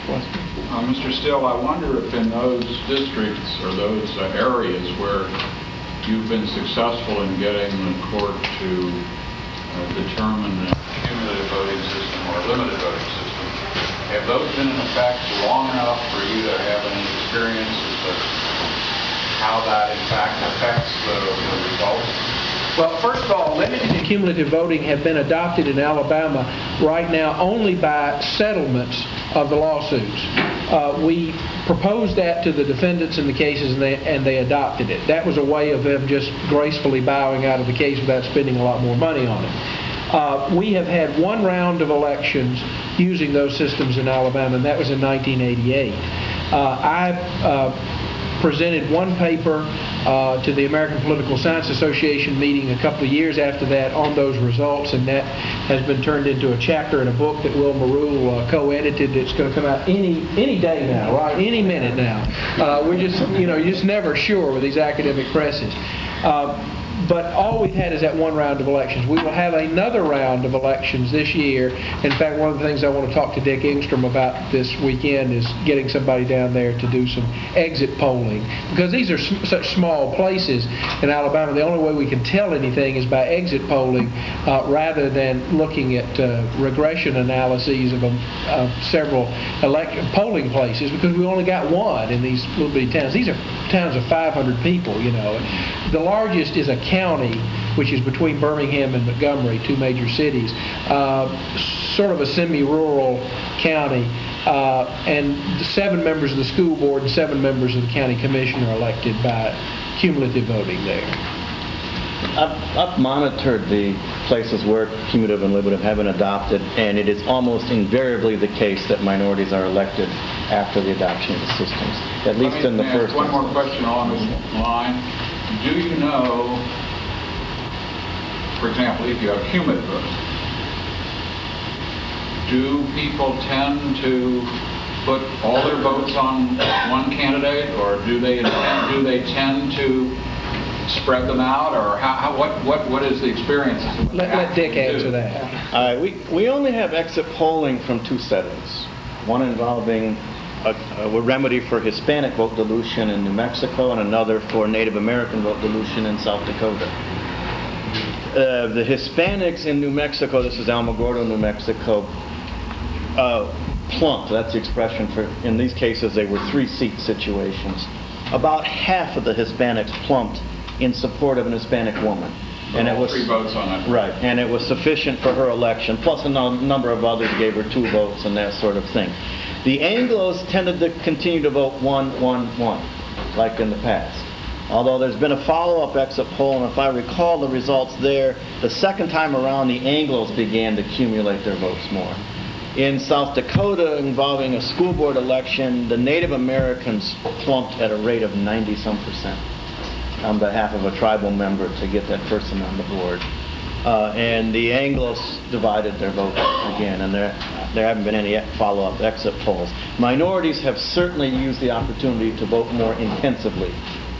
Mr. Still, I wonder if in those districts or those areas where you've been successful in getting the court to determine a cumulative voting system or a limited voting system, have those been in effect long enough for you to have any experience as to how that in fact affects the results? Well, first of all, limited and cumulative voting have been adopted in Alabama right now only by settlements of the lawsuits. We proposed that to the defendants in the cases, and they adopted it. That was a way of them just gracefully bowing out of the case without spending a lot more money on it. We have had one round of elections using those systems in Alabama, and that was in 1988. I presented one paper to the American Political Science Association meeting a couple of years after that on those results, and that has been turned into a chapter in a book that Will Marule co-edited. It's going to come out any day now, right? Any minute now. We're just, you're just never sure with these academic presses. But all we've had is that one round of elections. We will have another round of elections this year. In fact, one of the things I want to talk to Dick Engstrom about this weekend is getting somebody down there to do some exit polling. Because these are such small places in Alabama, the only way we can tell anything is by exit polling rather than looking at regression analyses of several polling places, because we only got one in these little bitty towns. These are towns of 500 people, The largest is a county, which is between Birmingham and Montgomery, two major cities, sort of a semi-rural county, and 7 members of the school board and 7 members of the county commission are elected by cumulative voting there. I've monitored the places where cumulative and deliberative have been adopted, and it is almost invariably the case that minorities are elected after the adoption of the systems, at least in the first. One more question along this line. Do you know, for example, if you have cumulative votes, do people tend to put all their votes on one candidate, or do they tend to spread them out, or what is the experience? Let Dick answer that. We only have exit polling from 2 settings. One involving a remedy for Hispanic vote dilution in New Mexico, and another for Native American vote dilution in South Dakota. The Hispanics in New Mexico, this is Alamogordo, New Mexico, plumped. That's the expression for, in these cases, they were 3-seat situations. About half of the Hispanics plumped in support of an Hispanic woman. And it was 3 votes on it. Right, and it was sufficient for her election, plus a number of others gave her 2 votes and that sort of thing. The Anglos tended to continue to vote 1-1-1, like in the past. Although there's been a follow-up exit poll, and if I recall the results there, the second time around the Anglos began to accumulate their votes more. In South Dakota, involving a school board election, the Native Americans plumped at a rate of 90-some% on behalf of a tribal member to get that person on the board. And the Anglos divided their vote again, and there haven't been any follow-up exit polls. Minorities have certainly used the opportunity to vote more intensively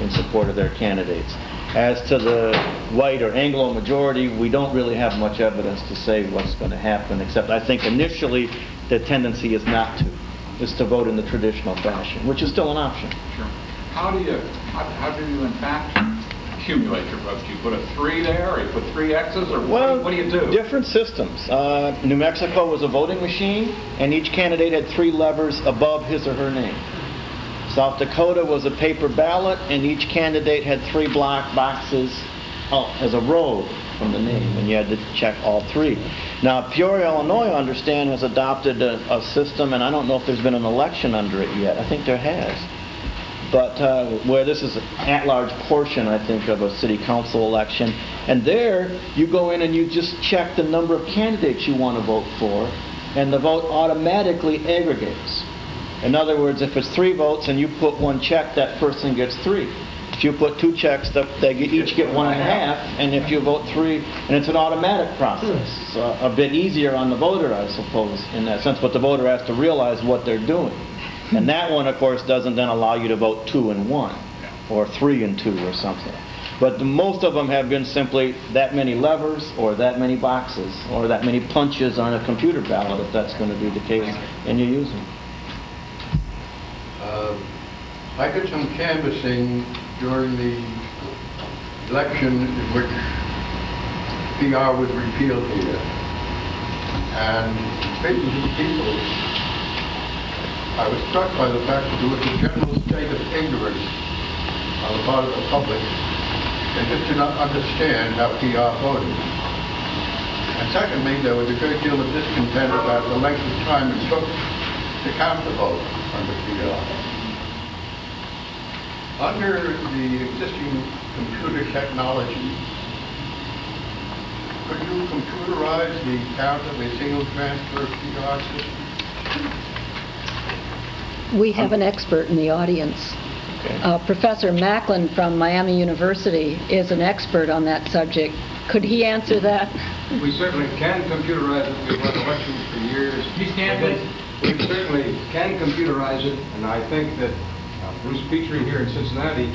in support of their candidates. As to the white or Anglo majority, we don't really have much evidence to say what's going to happen, except I think initially the tendency is not to, is to vote in the traditional fashion, which is still an option. Sure. How do you in fact accumulate your votes? Do you put a 3 there, or you put 3 X's, or what do you do? Different systems. New Mexico was a voting machine, and each candidate had 3 levers above his or her name. South Dakota was a paper ballot, and each candidate had 3 black boxes as a row from the name, and you had to check all 3. Now, Peoria, Illinois, I understand, has adopted a system, and I don't know if there's been an election under it yet. I think there has. But where this is an at-large portion, I think, of a city council election, and there you go in and you just check the number of candidates you want to vote for, and the vote automatically aggregates. In other words, if it's 3 votes and you put 1 check, that person gets 3. If you put 2 checks, they each get 1.5, and if you vote 3, and it's an automatic process. So a bit easier on the voter, I suppose, in that sense, but the voter has to realize what they're doing. And that one, of course, doesn't then allow you to vote 2 and 1, or 3 and 2 or something. But most of them have been simply that many levers, or that many boxes, or that many punches on a computer ballot, if that's going to be the case, and you use them. I did some canvassing during the election in which PR was repealed here. And speaking to the people, I was struck by the fact that there was a general state of ignorance on the part of the public. They just did not understand how PR voted. And secondly, there was a great deal of discontent about the length of time it took to count the vote under PR. Under the existing computer technology, could you computerize the count of a single transfer PR system? We have an expert in the audience. Okay. Professor Macklin from Miami University is an expert on that subject. Could he answer that? We certainly can computerize it. We've run elections for years. Please stand, please. We certainly can computerize it, and I think that Bruce Petrie here in Cincinnati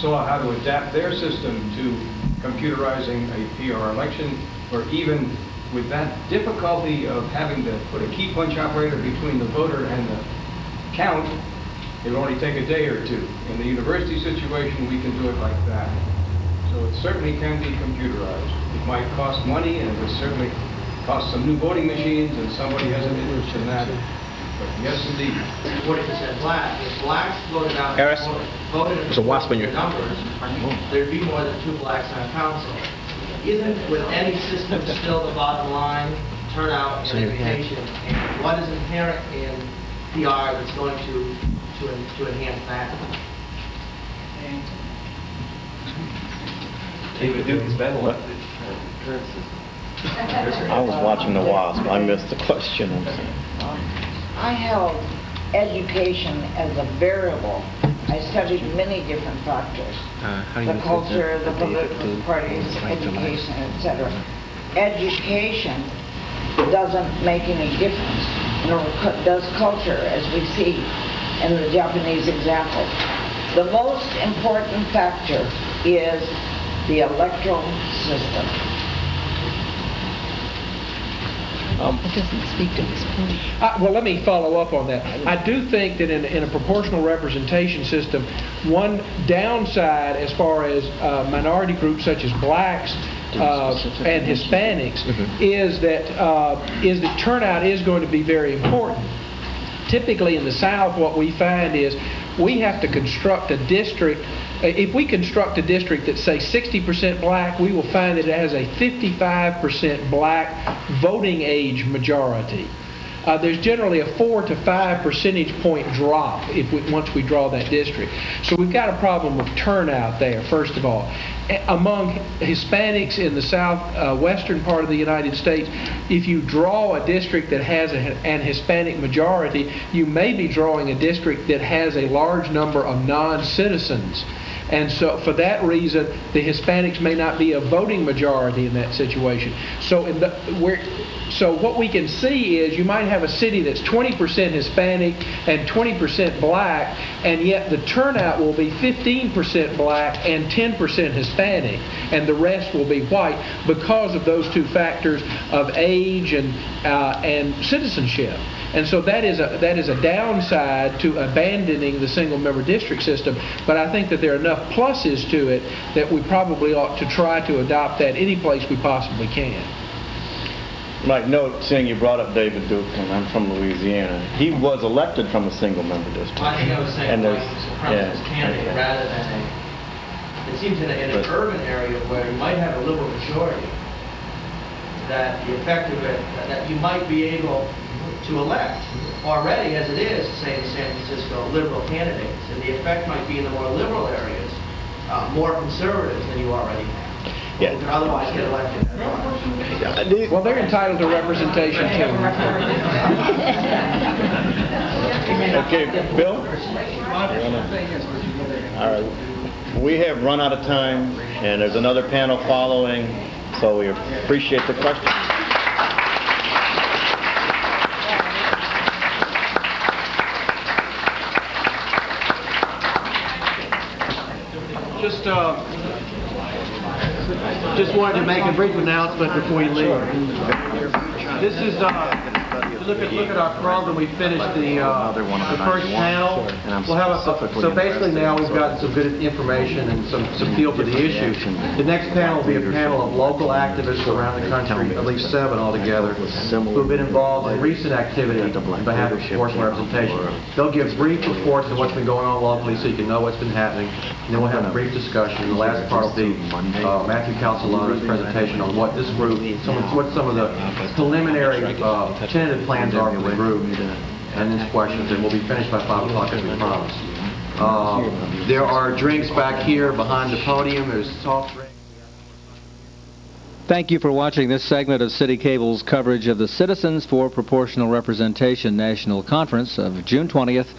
saw how to adapt their system to computerizing a PR election, or even with that difficulty of having to put a key punch operator between the voter and the count, it would only take a day or 2. In the university situation, we can do it like that. So it certainly can be computerized. It might cost money, and it would certainly cost some new voting machines, and somebody has an interest in that. But yes, indeed. 40% black. If blacks voted out, Harris? voted There's a wasp in your numbers, there'd be more than 2 blacks on council. Isn't with any system still the bottom line turnout and education? And what is inherent in PR that's going to enhance that? David Duke has been elected. I was watching the WASP. I missed the question. I held education as a variable. I studied many different factors. The culture, the political parties, education, etc. Education doesn't make any difference, nor does culture, as we see in the Japanese example. The most important factor is the electoral system. It doesn't speak to this point. Well, let me follow up on that. I do think that in a proportional representation system, one downside as far as minority groups such as blacks and Hispanics is that turnout is going to be very important. typically in the South, what we find is we have to construct a district. If we construct a district that's, say, 60% black, we will find that it has a 55% black voting age majority. There's generally a 4 to 5 percentage point drop once we draw that district. So we've got a problem of turnout there, first of all. Among Hispanics in the southwestern part of the United States, if you draw a district that has an Hispanic majority, you may be drawing a district that has a large number of non-citizens. And so for that reason, the Hispanics may not be a voting majority in that situation. So what we can see is you might have a city that's 20% Hispanic and 20% black, and yet the turnout will be 15% black and 10% Hispanic, and the rest will be white because of those two factors of age and citizenship. And so that is a downside to abandoning the single-member district system. But I think that there are enough pluses to it that we probably ought to try to adopt that any place we possibly can. Mike, note, seeing you brought up David Duke, and I'm from Louisiana, he was elected from a single-member district. Well, I think I was saying like supremacist candidate rather than it seems in an urban area where you might have a liberal majority, that the effect of it, that you might be able to elect already, as it is, say in San Francisco, liberal candidates, and the effect might be in the more liberal areas, more conservatives than you already have. Yeah. Who could otherwise get elected. Well, they're entitled to representation too. Okay, Bill? All right. We have run out of time, and there's another panel following, so we appreciate the question. Just wanted to make a brief announcement before you leave. This is look at our program. We finished the first panel. We'll have so basically now we've got some good information and some feel for the issue. The next panel will be a panel of local activists around the country, at least 7 altogether, who have been involved in recent activity on behalf of proportional representation. They'll give brief reports on what's been going on locally so you can know what's been happening. And then we'll have a brief discussion. The last part will be Matthew Calzalone's presentation on what this group, what some of the preliminary tentative plans are for the group, and then questions, and we'll be finished by 5 o'clock as we promised. There are drinks back here behind the podium. There's soft drinks. Thank you for watching this segment of City Cable's coverage of the Citizens for Proportional Representation National Conference of June 20th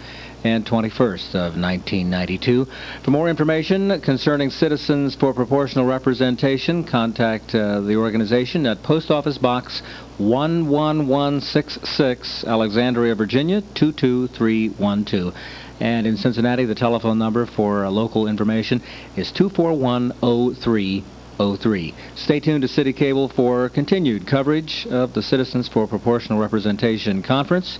and 21st of 1992. For more information concerning Citizens for Proportional Representation, contact the organization at Post Office Box 11166, Alexandria, Virginia 22312. And in Cincinnati, the telephone number for local information is 241-0303. Stay tuned to City Cable for continued coverage of the Citizens for Proportional Representation Conference.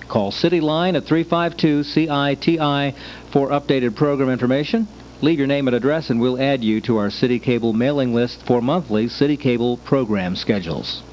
Call City Line at 352-CITI for updated program information. Leave your name and address, and we'll add you to our City Cable mailing list for monthly City Cable program schedules.